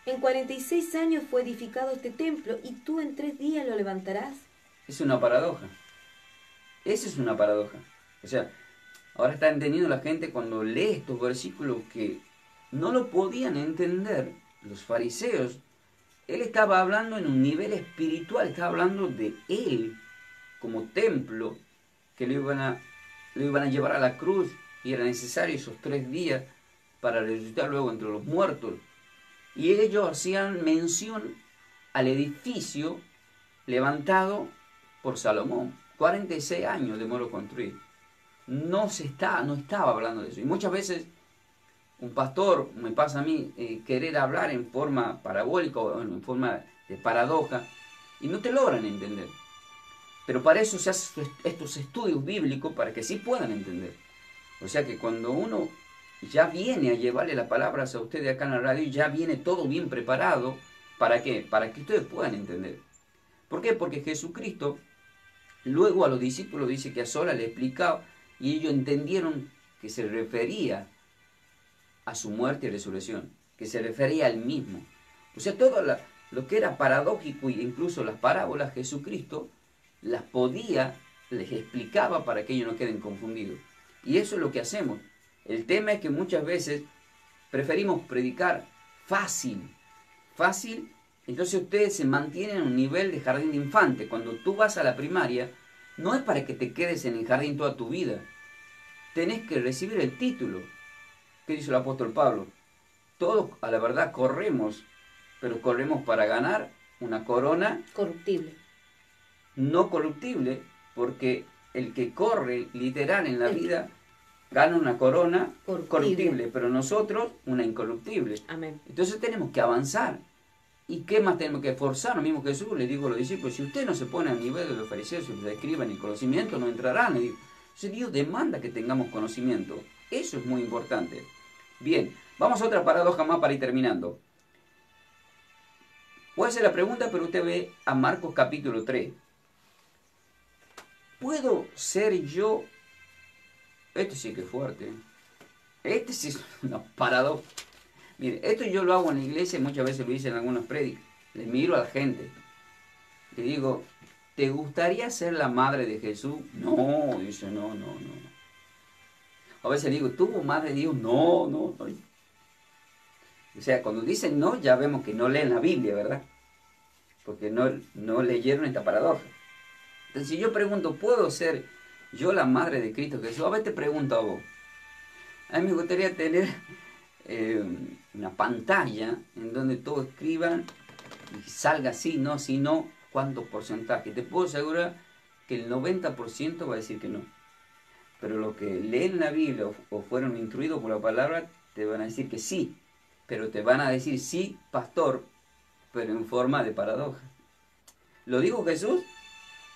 en 46 años fue edificado este templo y tú en 3 días lo levantarás. Es una paradoja. Esa es una paradoja. O sea, ahora está entendiendo la gente cuando lee estos versículos que no lo podían entender los fariseos. Él estaba hablando en un nivel espiritual, estaba hablando de él como templo, que lo iban a llevar a la cruz y era necesario esos 3 días para resucitar luego entre los muertos. Y ellos hacían mención al edificio levantado por Salomón. 46 años demoró construir. No estaba hablando de eso. Y muchas veces un pastor, me pasa a mí, querer hablar en forma parabólica o en forma de paradoja, y no te logran entender. Pero para eso se hacen estos estudios bíblicos para que sí puedan entender. O sea que cuando uno ya viene a llevarle las palabras a ustedes acá en la radio, ya viene todo bien preparado. ¿Para qué? Para que ustedes puedan entender. ¿Por qué? Porque Jesucristo luego a los discípulos dice que a solas le explicaba y ellos entendieron que se refería a su muerte y resurrección, que se refería al mismo. O sea, todo lo que era paradójico e incluso las parábolas, Jesucristo las les explicaba para que ellos no queden confundidos. Y eso es lo que hacemos. El tema es que muchas veces preferimos predicar fácil, entonces ustedes se mantienen en un nivel de jardín de infante. Cuando tú vas a la primaria, no es para que te quedes en el jardín toda tu vida. Tenés que recibir el título. ¿Qué dice el apóstol Pablo? Todos, a la verdad, corremos, pero corremos para ganar una corona corruptible. No corruptible, porque el que corre literal en la vida gana una corona corruptible, pero nosotros una incorruptible. Amén. Entonces tenemos que avanzar. ¿Y qué más tenemos que esforzar? Lo mismo que Jesús le dijo a los discípulos, si usted no se pone al nivel de los fariseos y los escriban el conocimiento, no entrarán. Entonces Dios demanda que tengamos conocimiento. Eso es muy importante. Bien, vamos a otra paradoja más para ir terminando. Voy a hacer la pregunta, pero usted ve a Marcos capítulo 3. ¿Puedo ser yo? Esto sí que es fuerte. Este sí es una paradoja. Mire, esto yo lo hago en la iglesia, muchas veces lo hice en algunas prédicas. Le miro a la gente. Le digo, ¿te gustaría ser la madre de Jesús? No, dice, no. A veces le digo, ¿tuvo madre de Dios? No. O sea, cuando dicen no, ya vemos que no leen la Biblia, ¿verdad? Porque no leyeron esta paradoja. Entonces, si yo pregunto, ¿puedo ser yo la madre de Cristo Jesús? A veces te pregunto a vos, A mí me gustaría tener una pantalla en donde todos escriban y salga así, ¿no? Si no, ¿cuántos porcentajes? Te puedo asegurar que el 90% va a decir que no. Pero los que leen la Biblia o fueron instruidos por la palabra, te van a decir que sí. Pero te van a decir sí, pastor, pero en forma de paradoja. ¿Lo dijo Jesús?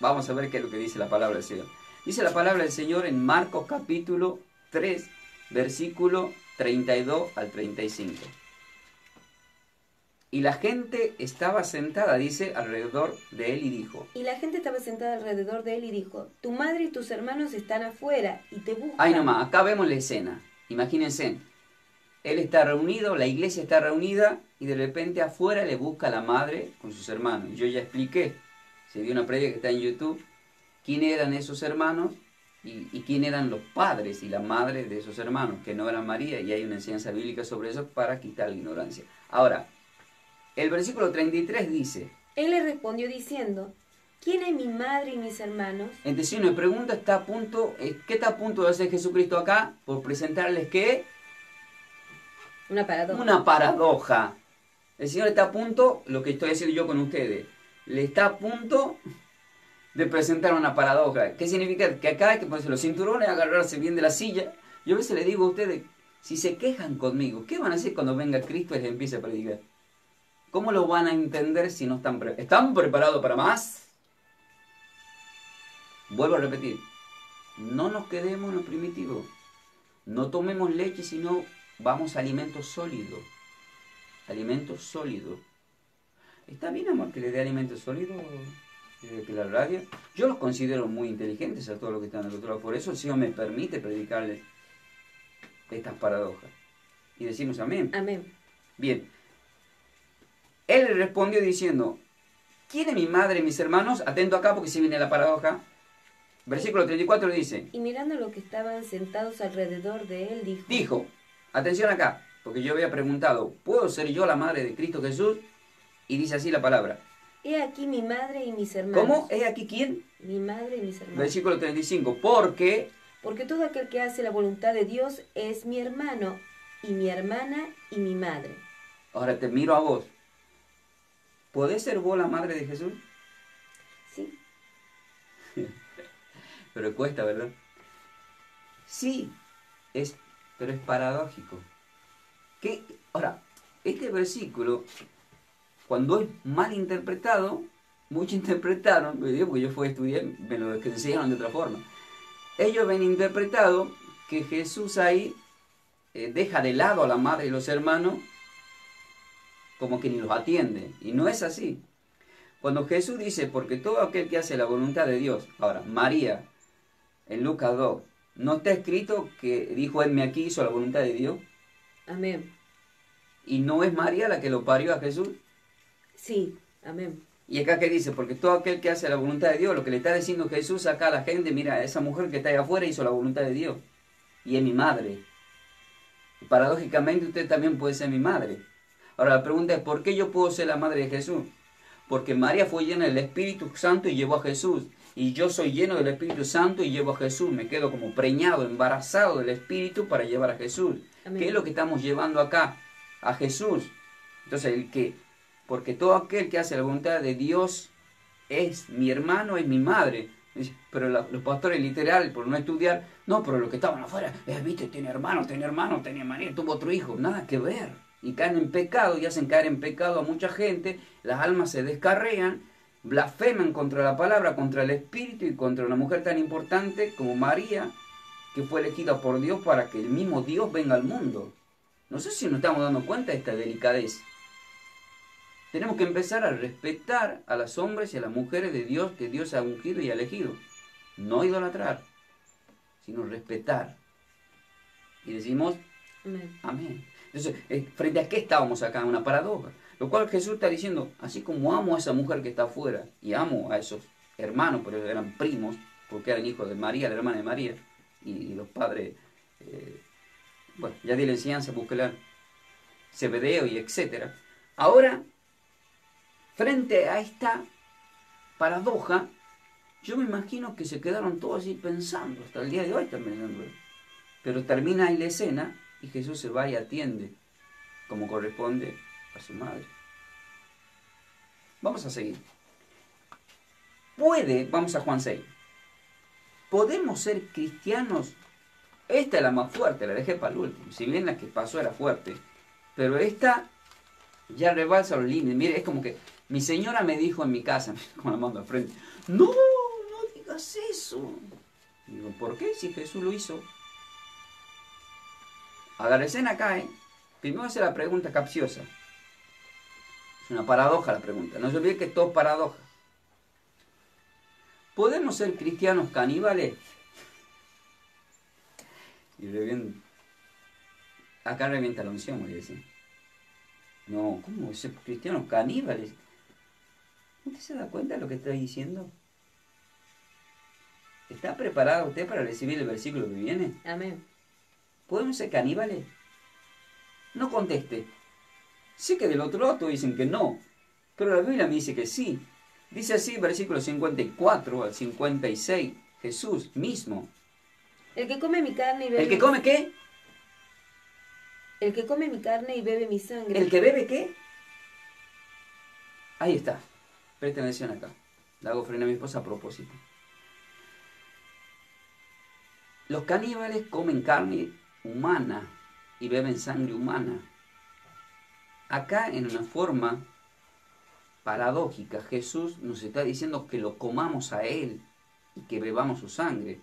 Vamos a ver qué es lo que dice la palabra del Señor. Dice la palabra del Señor en Marcos capítulo 3, versículo 32 al 35. Y la gente estaba sentada, dice, alrededor de él y dijo. Y la gente estaba sentada alrededor de él y dijo, tu madre y tus hermanos están afuera y te buscan. Ahí nomás, acá vemos la escena. Imagínense, él está reunido, la iglesia está reunida y de repente afuera le busca a la madre con sus hermanos. Yo ya expliqué, se dio una previa que está en YouTube, quién eran esos hermanos y quién eran los padres y la madre de esos hermanos, que no eran María, y hay una enseñanza bíblica sobre eso para quitar la ignorancia. Ahora, el versículo 33 dice... Él le respondió diciendo, ¿quién es mi madre y mis hermanos? Entonces si uno pregunta, ¿qué está a punto de hacer Jesucristo acá? Por presentarles ¿qué? Una paradoja. Una paradoja. El Señor está a punto, lo que estoy haciendo yo con ustedes, le está a punto de presentar una paradoja. ¿Qué significa? Que acá hay que ponerse los cinturones, agarrarse bien de la silla. Yo a veces les digo a ustedes, si se quejan conmigo, ¿qué van a hacer cuando venga Cristo y les empiece a predicar? ¿Cómo lo van a entender si no están preparados? ¿Están preparados para más? Vuelvo a repetir, no nos quedemos en lo primitivo. No tomemos leche, sino vamos a alimentos sólidos. Alimentos sólidos. ¿Está bien, amor, que le dé alimentos sólidos? Que la radio. Yo los considero muy inteligentes a todos los que están al otro lado. Por eso el Señor me permite predicarles estas paradojas. Y decimos amén. Amén. Bien. Él le respondió diciendo, ¿quién es mi madre y mis hermanos? Atento acá porque si viene la paradoja. Versículo 34 dice. Y mirando los que estaban sentados alrededor de él, dijo, atención acá, porque yo había preguntado, ¿puedo ser yo la madre de Cristo Jesús? Y dice así la palabra. He aquí mi madre y mis hermanos. ¿Cómo? ¿He aquí quién? Mi madre y mis hermanos. Versículo 35. Porque todo aquel que hace la voluntad de Dios es mi hermano y mi hermana y mi madre. Ahora te miro a vos. ¿Podés ser vos la madre de Jesús? Sí. Pero cuesta, ¿verdad? Sí, pero es paradójico. Ahora, este versículo, cuando es mal interpretado, muchos interpretaron, porque yo fui a estudiar, me lo enseñaron de otra forma. Ellos ven interpretado que Jesús ahí deja de lado a la madre y los hermanos, como que ni los atiende. Y no es así. Cuando Jesús dice, porque todo aquel que hace la voluntad de Dios, ahora, María, en Lucas 2, ¿no está escrito que dijo, heme aquí, hizo la voluntad de Dios? Amén. ¿Y no es María la que lo parió a Jesús? Sí, amén. Y acá que dice, porque todo aquel que hace la voluntad de Dios, lo que le está diciendo Jesús acá a la gente, mira, esa mujer que está ahí afuera hizo la voluntad de Dios. Y es mi madre. Y paradójicamente usted también puede ser mi madre. Ahora la pregunta es, ¿por qué yo puedo ser la madre de Jesús? Porque María fue llena del Espíritu Santo y llevó a Jesús. Y yo soy lleno del Espíritu Santo y llevo a Jesús. Me quedo como preñado, embarazado del Espíritu para llevar a Jesús. Amén. ¿Qué es lo que estamos llevando acá? A Jesús. Entonces, porque todo aquel que hace la voluntad de Dios es mi hermano, es mi madre. Pero los pastores literal, por no estudiar, no, pero los que estaban afuera, viste, tiene hermano, tenía María, tuvo otro hijo. Nada que ver. Y caen en pecado y hacen caer en pecado a mucha gente. Las almas se descarrean, blasfeman contra la palabra, contra el Espíritu y contra una mujer tan importante como María, que fue elegida por Dios para que el mismo Dios venga al mundo. No sé si nos estamos dando cuenta de esta delicadeza. Tenemos que empezar a respetar a los hombres y a las mujeres de Dios que Dios ha ungido y ha elegido. No idolatrar, sino respetar. Y decimos, amén. Amén. Entonces, ¿frente a qué estábamos acá? Una paradoja. Lo cual Jesús está diciendo, así como amo a esa mujer que está afuera, y amo a esos hermanos, pero eran primos, porque eran hijos de María, la hermana de María, y los padres, bueno, ya di la enseñanza, búsquela, Zebedeo y etcétera. Ahora, frente a esta paradoja, yo me imagino que se quedaron todos así pensando, hasta el día de hoy están pensando. Pero termina ahí la escena y Jesús se va y atiende, como corresponde a su madre. Vamos a seguir. Vamos a Juan 6. ¿Podemos ser cristianos? Esta es la más fuerte, la dejé para el último. Si bien la que pasó era fuerte, pero esta ya rebalsa los límites. Mire, es como que mi señora me dijo en mi casa, con la mano al frente, no digas eso. Digo, ¿por qué? Si Jesús lo hizo. Agarrecen acá, Primero hace la pregunta capciosa. Es una paradoja la pregunta. No se olvide que todo es paradoja. ¿Podemos ser cristianos caníbales? Y acá revienta la unción, voy a decir. No, ¿cómo ser cristianos caníbales? ¿Usted se da cuenta de lo que está diciendo? ¿Está preparado usted para recibir el versículo que viene? Amén. ¿Podemos ser caníbales? No conteste. Sé que del otro lado dicen que no, pero la Biblia me dice que sí. Dice así, versículo 54 al 56, Jesús mismo. El que come mi carne y bebe... ¿El que come qué? El que come mi carne y bebe mi sangre. ¿El que bebe qué? Ahí está. Presten atención acá. Le hago frenar a mi esposa a propósito. Los caníbales comen carne humana y beben sangre humana. Acá, en una forma paradójica, Jesús nos está diciendo que lo comamos a Él y que bebamos su sangre.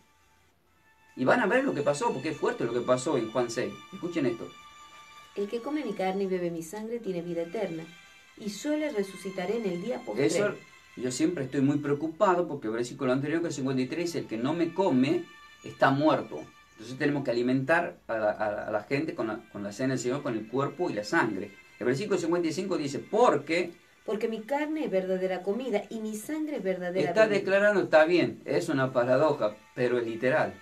Y van a ver lo que pasó, porque es fuerte lo que pasó en Juan 6. Escuchen esto. El que come mi carne y bebe mi sangre tiene vida eterna, y yo le resucitaré en el día postrero. Eso, yo siempre estoy muy preocupado, porque el versículo anterior, que es 53, dice, el que no me come está muerto. Entonces tenemos que alimentar a la gente con la cena del Señor, con el cuerpo y la sangre. El versículo 55 dice, porque mi carne es verdadera comida y mi sangre es verdadera está bebida. declarando, está bien, es una paradoja, pero es literal.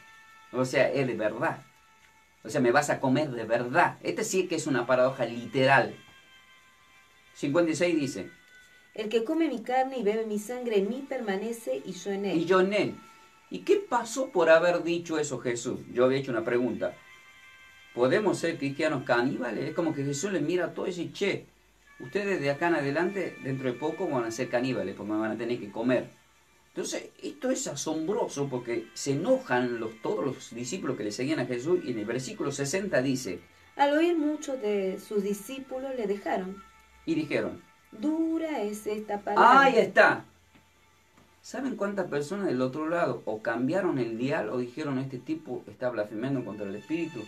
O sea, es de verdad. O sea, me vas a comer de verdad. Esta sí que es una paradoja literal. 56 dice, el que come mi carne y bebe mi sangre en mí permanece y yo en él. Y yo en él. ¿Y qué pasó por haber dicho eso Jesús? Yo había hecho una pregunta. ¿Podemos ser cristianos caníbales? Es como que Jesús les mira a todos y dice, che, ustedes de acá en adelante, dentro de poco, van a ser caníbales porque me van a tener que comer. Entonces, esto es asombroso porque se enojan todos los discípulos que le seguían a Jesús, y en el versículo 60 dice, al oír muchos de sus discípulos le dejaron. Y dijeron, dura es esta palabra. ¡ahí está! ¿Saben cuántas personas del otro lado o cambiaron el dial o dijeron, este tipo está blasfemando contra el Espíritu?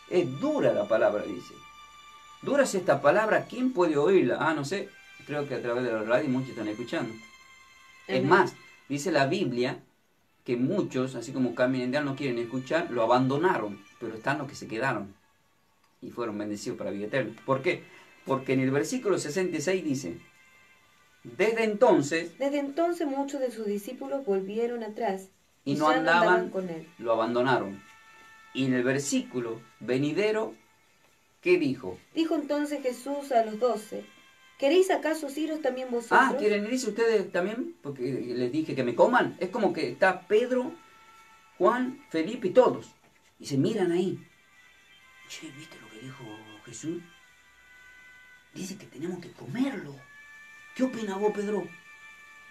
Es dura la palabra, dice. Dura es esta palabra, ¿quién puede oírla? No sé, creo que a través de la radio muchos están escuchando. Es más, dice la Biblia que muchos, así como cambian el dial, no quieren escuchar, lo abandonaron, pero están los que se quedaron y fueron bendecidos para vida eterna. ¿Por qué? Porque en el versículo 66 dice, desde entonces muchos de sus discípulos volvieron atrás y no andaban con él. Lo abandonaron. Y en el versículo venidero, ¿qué dijo? Dijo entonces Jesús a los 12, ¿queréis acaso iros también vosotros? ¿Quieren irse ustedes también? Porque les dije que me coman. Es como que está Pedro, Juan, Felipe y todos. Y se miran ahí. Che, ¿viste lo que dijo Jesús? Dice que tenemos que comerlo. ¿Qué opinas vos, Pedro?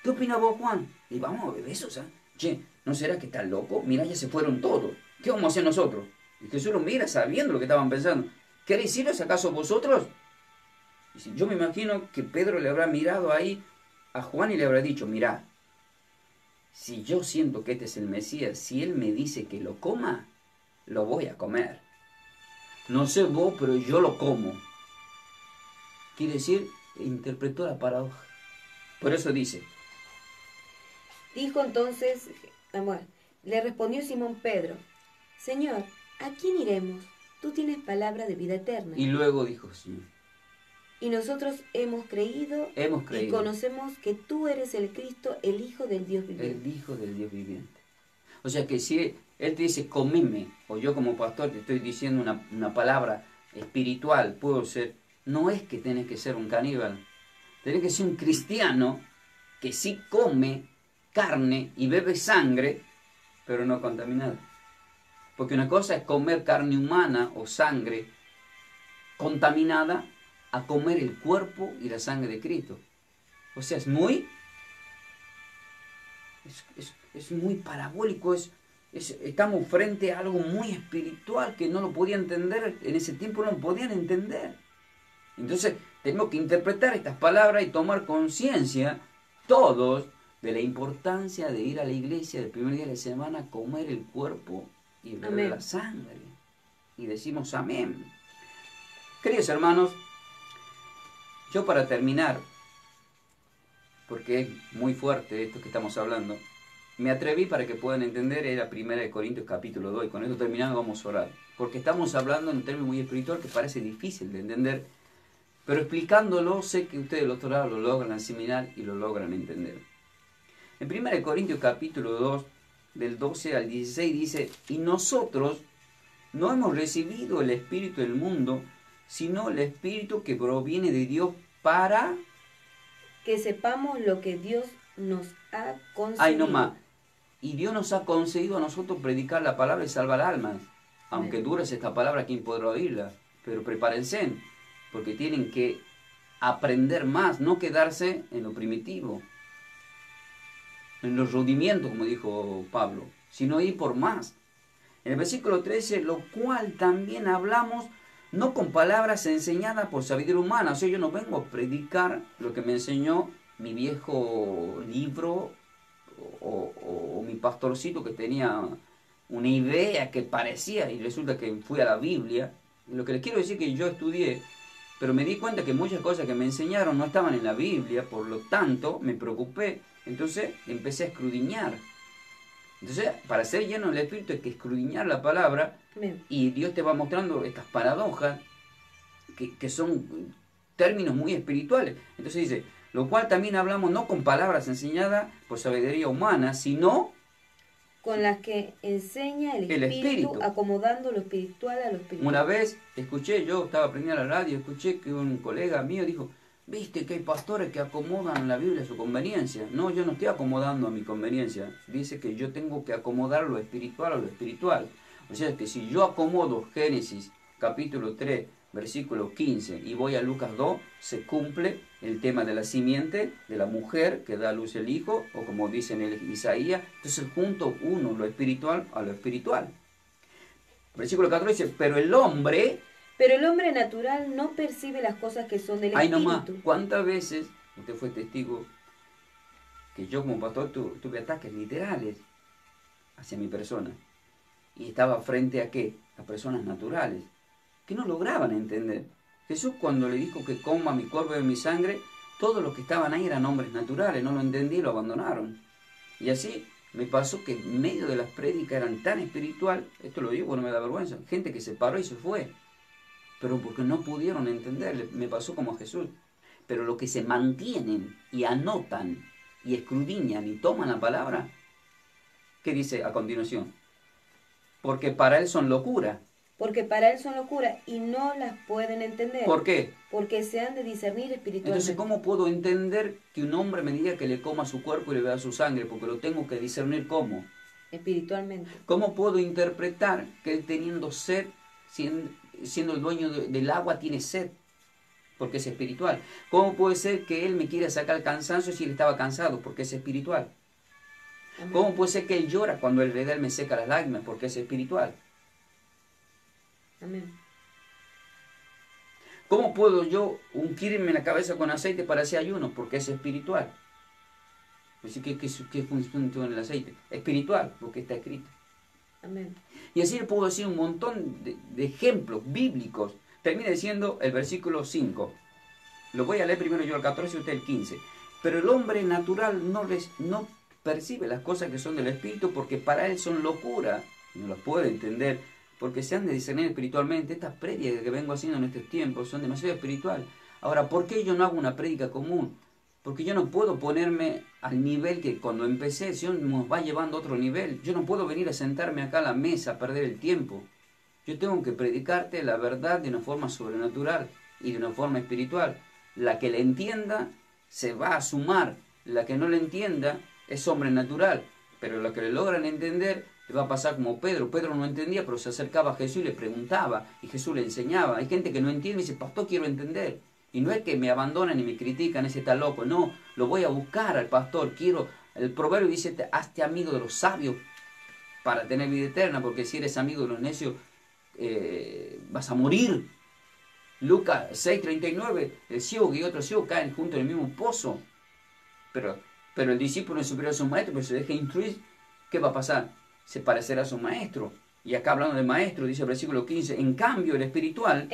¿Qué opinas vos, Juan? Y vamos a beber eso, ¿sabes? Che, ¿no será que estás loco? Mira, ya se fueron todos. ¿Qué vamos a hacer nosotros? Y Jesús lo mira sabiendo lo que estaban pensando. ¿Queréis iros acaso vosotros? Y si, yo me imagino que Pedro le habrá mirado ahí a Juan y le habrá dicho, mirá, si yo siento que este es el Mesías, si él me dice que lo coma, lo voy a comer. No sé vos, pero yo lo como. Quiere decir, interpretó la paradoja. Por eso dice. Dijo entonces, le respondió Simón Pedro, Señor, ¿a quién iremos? Tú tienes palabra de vida eterna. Y luego dijo, sí. Y nosotros hemos creído y conocemos que tú eres el Cristo, el Hijo del Dios viviente. El Hijo del Dios viviente. O sea que si Él te dice, comime, o yo como pastor te estoy diciendo una palabra espiritual, puedo ser, no es que tenés que ser un caníbal, tenés que ser un cristiano que sí come carne y bebe sangre, pero no contaminado. Porque una cosa es comer carne humana o sangre contaminada a comer el cuerpo y la sangre de Cristo. O sea, es muy parabólico, estamos frente a algo muy espiritual que no lo podía entender, en ese tiempo no lo podían entender. Entonces tenemos que interpretar estas palabras y tomar conciencia todos de la importancia de ir a la iglesia el primer día de la semana, comer el cuerpo y beber la sangre. Y decimos amén. Queridos hermanos, yo para terminar, porque es muy fuerte esto que estamos hablando, me atreví para que puedan entender, era 1 Corintios capítulo 2, y con esto terminando vamos a orar. Porque estamos hablando en un término muy espiritual que parece difícil de entender, pero explicándolo sé que ustedes los doctorados lo logran asimilar y lo logran entender. En 1 Corintios capítulo 2, del 12 al 16 dice, y nosotros no hemos recibido el espíritu del mundo, sino el espíritu que proviene de Dios para que sepamos lo que Dios nos ha concedido. Ay, no más. Y Dios nos ha concedido a nosotros predicar la palabra y salvar almas. Aunque dura esta palabra, ¿quién podrá oírla? Pero prepárense, porque tienen que aprender más, no quedarse en lo primitivo, en los rudimientos, como dijo Pablo, sino ir por más. En el versículo 13, lo cual también hablamos, no con palabras enseñadas por sabiduría humana. O sea, yo no vengo a predicar lo que me enseñó mi viejo libro o mi pastorcito que tenía una idea que parecía, y resulta que fui a la Biblia. Lo que les quiero decir es que yo estudié, pero me di cuenta que muchas cosas que me enseñaron no estaban en la Biblia, por lo tanto me preocupé, entonces empecé a escudriñar. Entonces, para ser lleno del Espíritu hay que escudriñar la palabra. Bien. Y Dios te va mostrando estas paradojas que son términos muy espirituales. Entonces dice, lo cual también hablamos no con palabras enseñadas por sabiduría humana, sino con las que enseña el espíritu, acomodando lo espiritual a lo espiritual. Una vez escuché, yo estaba aprendiendo a la radio, escuché que un colega mío dijo, ¿viste que hay pastores que acomodan la Biblia a su conveniencia? No, yo no estoy acomodando a mi conveniencia. Dice que yo tengo que acomodar lo espiritual a lo espiritual. O sea, que si yo acomodo Génesis capítulo 3, versículo 15, y voy a Lucas 2, se cumple el tema de la simiente, de la mujer que da a luz el hijo, o como dice en el Isaías. Entonces junto uno lo espiritual a lo espiritual. Versículo 14 dice, pero el hombre natural no percibe las cosas que son del espíritu. Ay, nomás, ¿cuántas veces usted fue testigo que yo como pastor tuve ataques literales hacia mi persona? Y estaba frente a ¿qué? A personas naturales que no lograban entender. Jesús cuando le dijo que coma mi cuerpo y mi sangre, todos los que estaban ahí eran hombres naturales, no lo entendí y lo abandonaron. Y así me pasó que en medio de las prédicas eran tan espiritual, esto lo digo, no me da vergüenza, gente que se paró y se fue. Pero porque no pudieron entender, me pasó como a Jesús. Pero los que se mantienen y anotan y escudriñan y toman la palabra, ¿qué dice a continuación? Porque para él son locura. Porque para él son locura y no las pueden entender. ¿Por qué? Porque se han de discernir espiritualmente. Entonces, ¿cómo puedo entender que un hombre me diga que le coma su cuerpo y le vea su sangre? Porque lo tengo que discernir ¿cómo? Espiritualmente. ¿Cómo puedo interpretar que él teniendo sed, siendo el dueño del agua, tiene sed? Porque es espiritual. ¿Cómo puede ser que él me quiera sacar el cansancio si él estaba cansado? Porque es espiritual. Amén. ¿Cómo puede ser que él llora cuando el redel me seca las lágrimas? Porque es espiritual. Amén. ¿Cómo puedo yo ungirme la cabeza con aceite para hacer ayuno? Porque es espiritual. ¿Qué función tiene el aceite? Espiritual, porque está escrito. Amén. Y así le puedo decir un montón de ejemplos bíblicos. Termina diciendo el versículo 5. Lo voy a leer primero yo el 14 y usted el 15. Pero el hombre natural no percibe las cosas que son del espíritu porque para él son locura. No las puede entender porque se han de discernir espiritualmente. Estas prédicas que vengo haciendo en estos tiempos son demasiado espiritual. Ahora, ¿por qué yo no hago una prédica común? Porque yo no puedo ponerme al nivel que cuando empecé, el Señor nos va llevando a otro nivel. Yo no puedo venir a sentarme acá a la mesa a perder el tiempo. Yo tengo que predicarte la verdad de una forma sobrenatural y de una forma espiritual. La que la entienda se va a sumar. La que no la entienda es hombre natural. Pero la que le logran entender Le va a pasar como Pedro. Pedro no entendía, pero se acercaba a Jesús y le preguntaba, y Jesús le enseñaba. Hay gente que no entiende y dice, pastor, quiero entender. Y no es que me abandonan y me critican, ese está loco. No, lo voy a buscar al pastor. El proverbio dice, hazte amigo de los sabios para tener vida eterna, porque si eres amigo de los necios, vas a morir. Lucas 6:39, el ciego y otro ciego caen juntos en el mismo pozo. Pero el discípulo es superior a su maestro, pero se deja instruir, ¿qué va a pasar? Se parecerá a su maestro. Y acá hablando de maestro, dice el versículo 15, en cambio el espiritual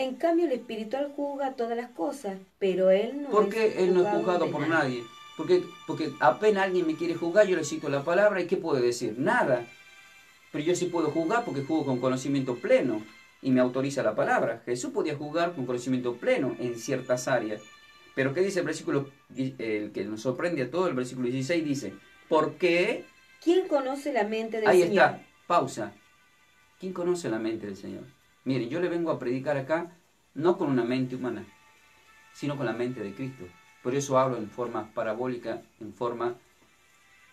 juzga todas las cosas, pero él no porque él no es juzgado por nadie. Porque apenas alguien me quiere juzgar, yo le cito la palabra, ¿y qué puedo decir? Nada. Pero yo sí puedo juzgar porque juzgo con conocimiento pleno y me autoriza la palabra. Jesús podía juzgar con conocimiento pleno en ciertas áreas. Pero ¿qué dice el versículo, el que nos sorprende a todo, el versículo 16 dice, ¿por qué? ¿Quién conoce la mente del Ahí Señor? Ahí está, pausa. ¿Quién conoce la mente del Señor? Miren, yo le vengo a predicar acá, no con una mente humana, sino con la mente de Cristo. Por eso hablo en forma parabólica, en forma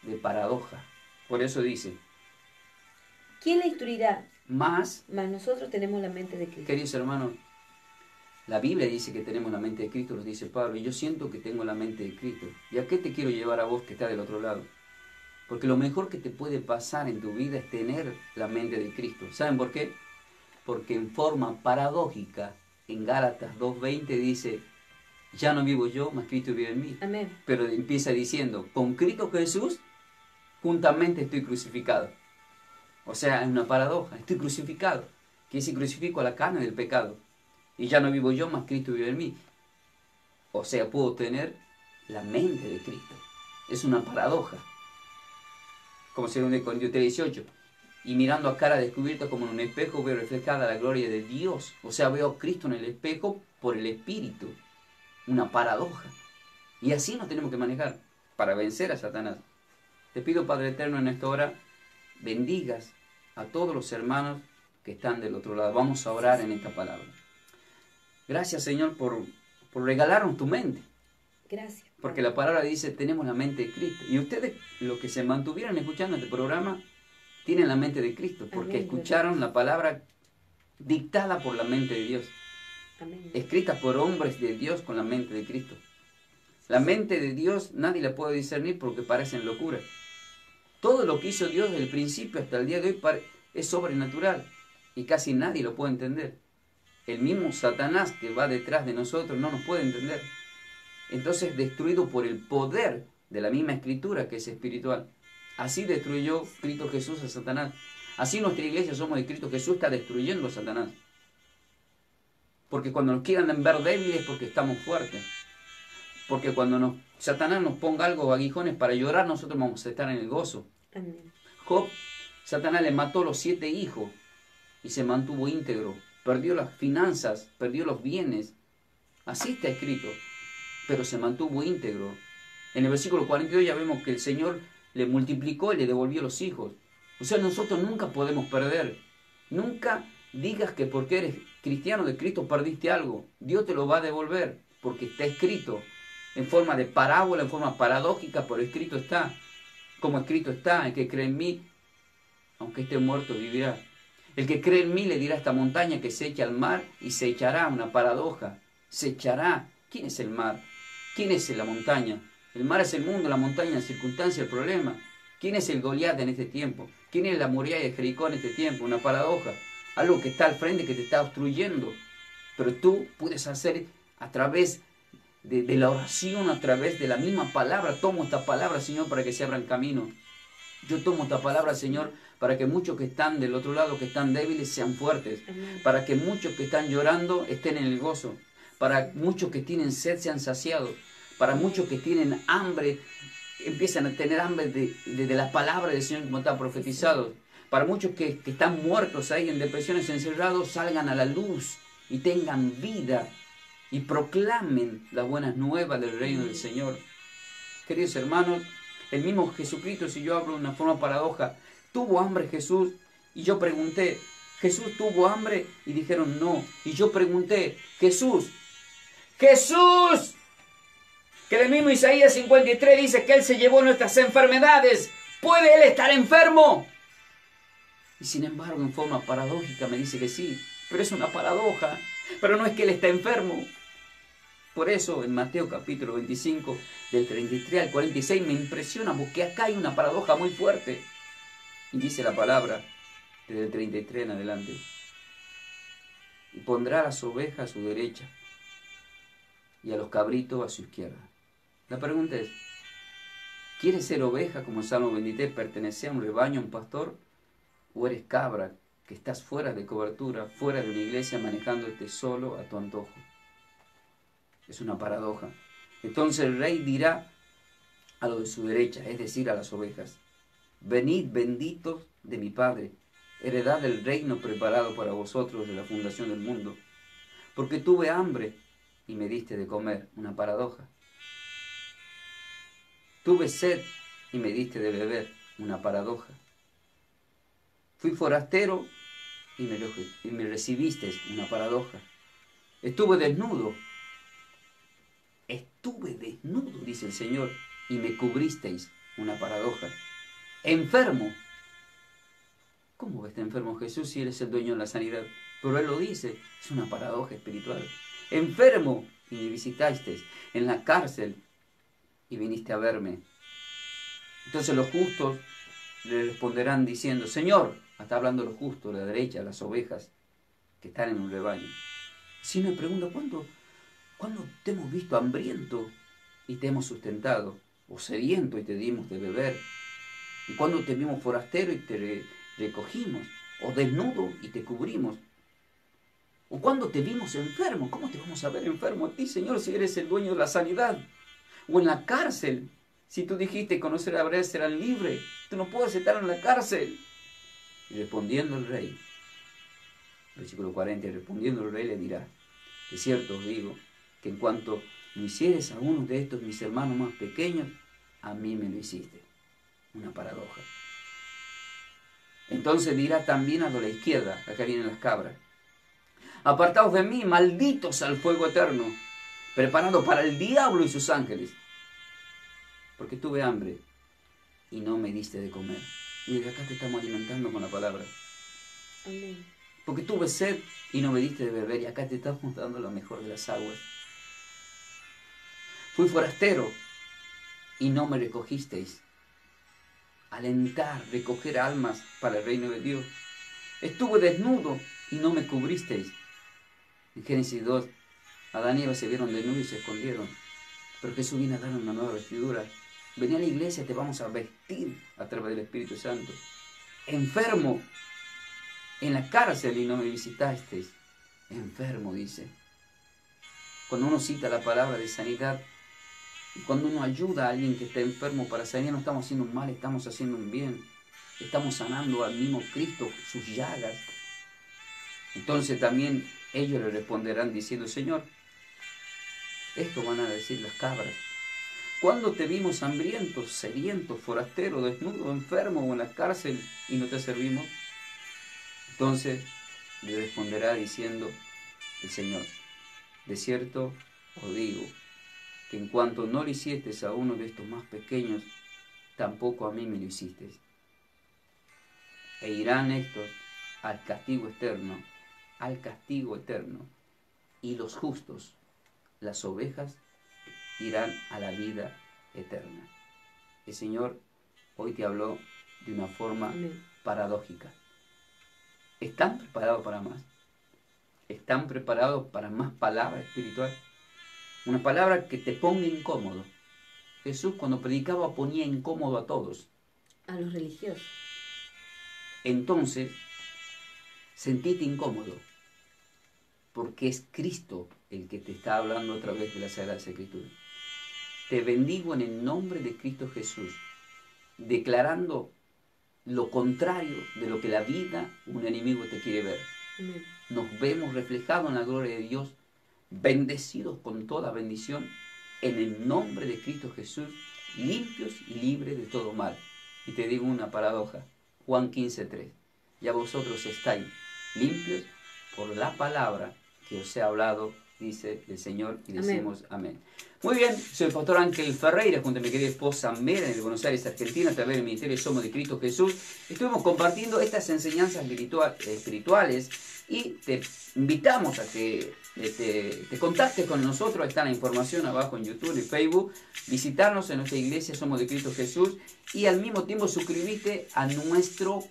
de paradoja. Por eso dice, ¿quién le instruirá? Más nosotros tenemos la mente de Cristo. Queridos hermanos, la Biblia dice que tenemos la mente de Cristo, nos dice Pablo, y yo siento que tengo la mente de Cristo. ¿Y a qué te quiero llevar a vos que estás del otro lado? Porque lo mejor que te puede pasar en tu vida es tener la mente de Cristo. ¿Saben por qué? Porque en forma paradójica, en Gálatas 2:20 dice, ya no vivo yo, mas Cristo vive en mí. Amén. Pero empieza diciendo, con Cristo Jesús, juntamente estoy crucificado. O sea, es una paradoja, estoy crucificado. Que si crucifico a la carne del pecado. Y ya no vivo yo, mas Cristo vive en mí. O sea, puedo tener la mente de Cristo. Es una paradoja. Como se ve en Corintios 3:18. Y mirando a cara descubierta como en un espejo, veo reflejada la gloria de Dios. O sea, veo a Cristo en el espejo por el Espíritu. Una paradoja. Y así nos tenemos que manejar para vencer a Satanás. Te pido, Padre Eterno, en esta hora, bendigas a todos los hermanos que están del otro lado. Vamos a orar en esta palabra. Gracias, Señor, por regalarnos tu mente. Gracias. Porque la palabra dice, tenemos la mente de Cristo. Y ustedes, los que se mantuvieron escuchando este programa, tienen la mente de Cristo. Porque Amén, escucharon la palabra dictada por la mente de Dios. Amén. Escrita por hombres de Dios con la mente de Cristo. La mente de Dios nadie la puede discernir porque parecen locura. Todo lo que hizo Dios desde el principio hasta el día de hoy es sobrenatural. Y casi nadie lo puede entender. El mismo Satanás que va detrás de nosotros no nos puede entender. Entonces, destruido por el poder de la misma Escritura que es espiritual. Así destruyó Cristo Jesús a Satanás. Así nuestra iglesia somos de Cristo Jesús, está destruyendo a Satanás. Porque cuando nos quieran ver débiles es porque estamos fuertes. Porque cuando Satanás nos ponga algo, aguijones para llorar, nosotros vamos a estar en el gozo. Amén. Job, Satanás le mató los 7 hijos y se mantuvo íntegro. Perdió las finanzas, perdió los bienes. Así está escrito. Pero se mantuvo íntegro. En el versículo 42 ya vemos que el Señor le multiplicó y le devolvió los hijos. O sea, nosotros nunca podemos perder. Nunca digas que porque eres cristiano de Cristo perdiste algo. Dios te lo va a devolver porque está escrito. En forma de parábola, en forma paradójica, pero escrito está. Como escrito está, el que cree en mí, aunque esté muerto, vivirá. El que cree en mí le dirá a esta montaña que se eche al mar y se echará, una paradoja. Se echará. ¿Quién es el mar? ¿Quién es la montaña? El mar es el mundo, la montaña, la circunstancia, el problema. ¿Quién es el Goliat en este tiempo? ¿Quién es la muralla de Jericó en este tiempo? Una paradoja. Algo que está al frente, que te está obstruyendo. Pero tú puedes hacer a través de la oración, a través de la misma palabra. Tomo esta palabra, Señor, para que se abran caminos. Yo tomo esta palabra, Señor, para que muchos que están del otro lado, que están débiles, sean fuertes. Amén. Para que muchos que están llorando estén en el gozo. Para muchos que tienen sed sean saciados. Para muchos que tienen hambre, empiezan a tener hambre de la palabra del Señor como está profetizado. Para muchos que están muertos ahí en depresiones encerrados, salgan a la luz y tengan vida y proclamen las buenas nuevas del reino del Señor. Queridos hermanos, el mismo Jesucristo, si yo hablo de una forma paradoja, tuvo hambre Jesús, y yo pregunté, ¿Jesús tuvo hambre? Y dijeron no. Y yo pregunté, Jesús, que el mismo Isaías 53 dice que Él se llevó nuestras enfermedades, ¿puede Él estar enfermo? Y sin embargo, en forma paradójica me dice que sí, pero es una paradoja. Pero no es que él está enfermo. Por eso en Mateo capítulo 25, del 33 al 46, me impresiona porque acá hay una paradoja muy fuerte. Y dice la palabra, desde el 33 en adelante. Y pondrá a las ovejas a su derecha y a los cabritos a su izquierda. La pregunta es, ¿quieres ser oveja como el Salmo 23, pertenecer a un rebaño, a un pastor? ¿O eres cabra que estás fuera de cobertura, fuera de una iglesia, manejándote solo a tu antojo? Es una paradoja. Entonces el rey dirá a los de su derecha, es decir, a las ovejas, venid benditos de mi Padre, heredad del reino preparado para vosotros desde la fundación del mundo, porque tuve hambre y me diste de comer, una paradoja. Tuve sed y me diste de beber, una paradoja. Fui forastero y me recibisteis, una paradoja. Estuve desnudo, dice el Señor, y me cubristeis, una paradoja. Enfermo. ¿Cómo que está enfermo Jesús si Él es el dueño de la sanidad? Pero Él lo dice, es una paradoja espiritual. Enfermo y me visitasteis, en la cárcel y viniste a verme. Entonces los justos le responderán diciendo, Señor, está hablando los justos, la derecha, las ovejas que están en un rebaño. Si me pregunto, ¿cuándo te hemos visto hambriento y te hemos sustentado? ¿O sediento y te dimos de beber? ¿Y cuándo te vimos forastero y te recogimos? ¿O desnudo y te cubrimos? ¿O cuándo te vimos enfermo? ¿Cómo te vamos a ver enfermo a ti, Señor, si eres el dueño de la sanidad? ¿O en la cárcel? Si tú dijiste conocer a Abraham serán libres, tú no puedes estar en la cárcel. Y respondiendo el rey, versículo 40, respondiendo el rey le dirá, de cierto os digo, que en cuanto lo hicieres a uno de estos mis hermanos más pequeños, a mí me lo hiciste. Una paradoja. Entonces dirá también a la izquierda, acá vienen las cabras, apartaos de mí, malditos al fuego eterno, preparado para el diablo y sus ángeles, porque tuve hambre y no me diste de comer. Y desde acá te estamos alimentando con la palabra. Amén. Porque tuve sed y no me diste de beber, y acá te estamos dando lo mejor de las aguas. Fui forastero y no me recogisteis. Alentar, recoger almas para el reino de Dios. Estuve desnudo y no me cubristeis. En Génesis 2, Adán y Eva se vieron desnudos y se escondieron. Pero Jesús viene a dar una nueva vestidura. Vení a la iglesia, te vamos a vestir a través del Espíritu Santo. Enfermo, en la cárcel y no me visitasteis. Enfermo, dice. Cuando uno cita la palabra de sanidad, y cuando uno ayuda a alguien que está enfermo para sanar, no estamos haciendo un mal, estamos haciendo un bien. Estamos sanando al mismo Cristo sus llagas. Entonces también ellos le responderán diciendo, Señor, esto van a decir las cabras. ¿Cuándo te vimos hambriento, sediento, forastero, desnudo, enfermo o en la cárcel y no te servimos? Entonces le responderá diciendo el Señor, de cierto os digo, que en cuanto no lo hicisteis a uno de estos más pequeños, tampoco a mí me lo hicisteis. E irán estos al castigo eterno, y los justos, las ovejas, irán a la vida eterna. El Señor hoy te habló de una forma paradójica. ¿Están preparados para más? ¿Están preparados para más palabra espiritual? Una palabra que te ponga incómodo. Jesús cuando predicaba ponía incómodo a todos. A los religiosos. Entonces, sentite incómodo, porque es Cristo el que te está hablando a través de la Sagrada Escritura. Te bendigo en el nombre de Cristo Jesús, declarando lo contrario de lo que la vida, un enemigo te quiere ver. Amén. Nos vemos reflejados en la gloria de Dios, bendecidos con toda bendición, en el nombre de Cristo Jesús, limpios y libres de todo mal. Y te digo una paradoja, Juan 15:3, ya vosotros estáis limpios por la palabra que os he hablado dice el Señor, y decimos amén. Muy bien, soy el pastor Ángel Ferreira, junto a mi querida esposa Mera, de Buenos Aires, Argentina, a través del Ministerio Somos de Cristo Jesús. Estuvimos compartiendo estas enseñanzas espirituales y te invitamos a que te contactes con nosotros. Está la información abajo en YouTube y Facebook. Visitarnos en nuestra iglesia Somos de Cristo Jesús y al mismo tiempo suscribirte a nuestro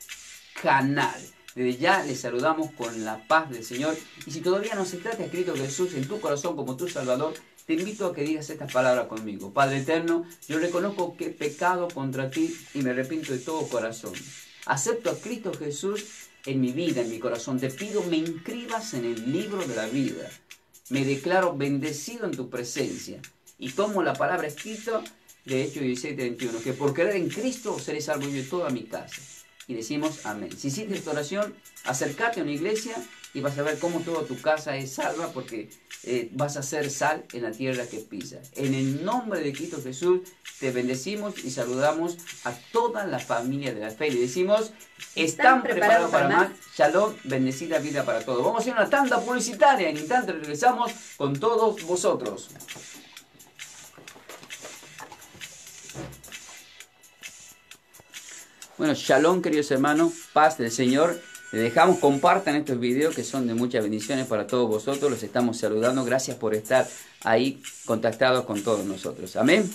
canal. Desde ya les saludamos con la paz del Señor. Y si todavía no se trata de Cristo Jesús en tu corazón como tu Salvador, te invito a que digas estas palabras conmigo. Padre eterno, yo reconozco que he pecado contra ti y me arrepiento de todo corazón. Acepto a Cristo Jesús en mi vida, en mi corazón. Te pido me inscribas en el libro de la vida. Me declaro bendecido en tu presencia. Y tomo la palabra escrita de Hechos 17:21, que por creer en Cristo seré salvo yo y toda mi casa. Y decimos amén. Si hiciste esta oración, acércate a una iglesia y vas a ver cómo toda tu casa es salva, porque vas a ser sal en la tierra que pisas. En el nombre de Cristo Jesús te bendecimos y saludamos a toda la familia de la fe. Y le decimos, ¿están preparados para más? Shalom, bendecida vida para todos. Vamos a hacer una tanda publicitaria. En instante regresamos con todos vosotros. Bueno, shalom, queridos hermanos, paz del Señor. Les dejamos, compartan estos videos que son de muchas bendiciones para todos vosotros. Los estamos saludando. Gracias por estar ahí contactados con todos nosotros. Amén.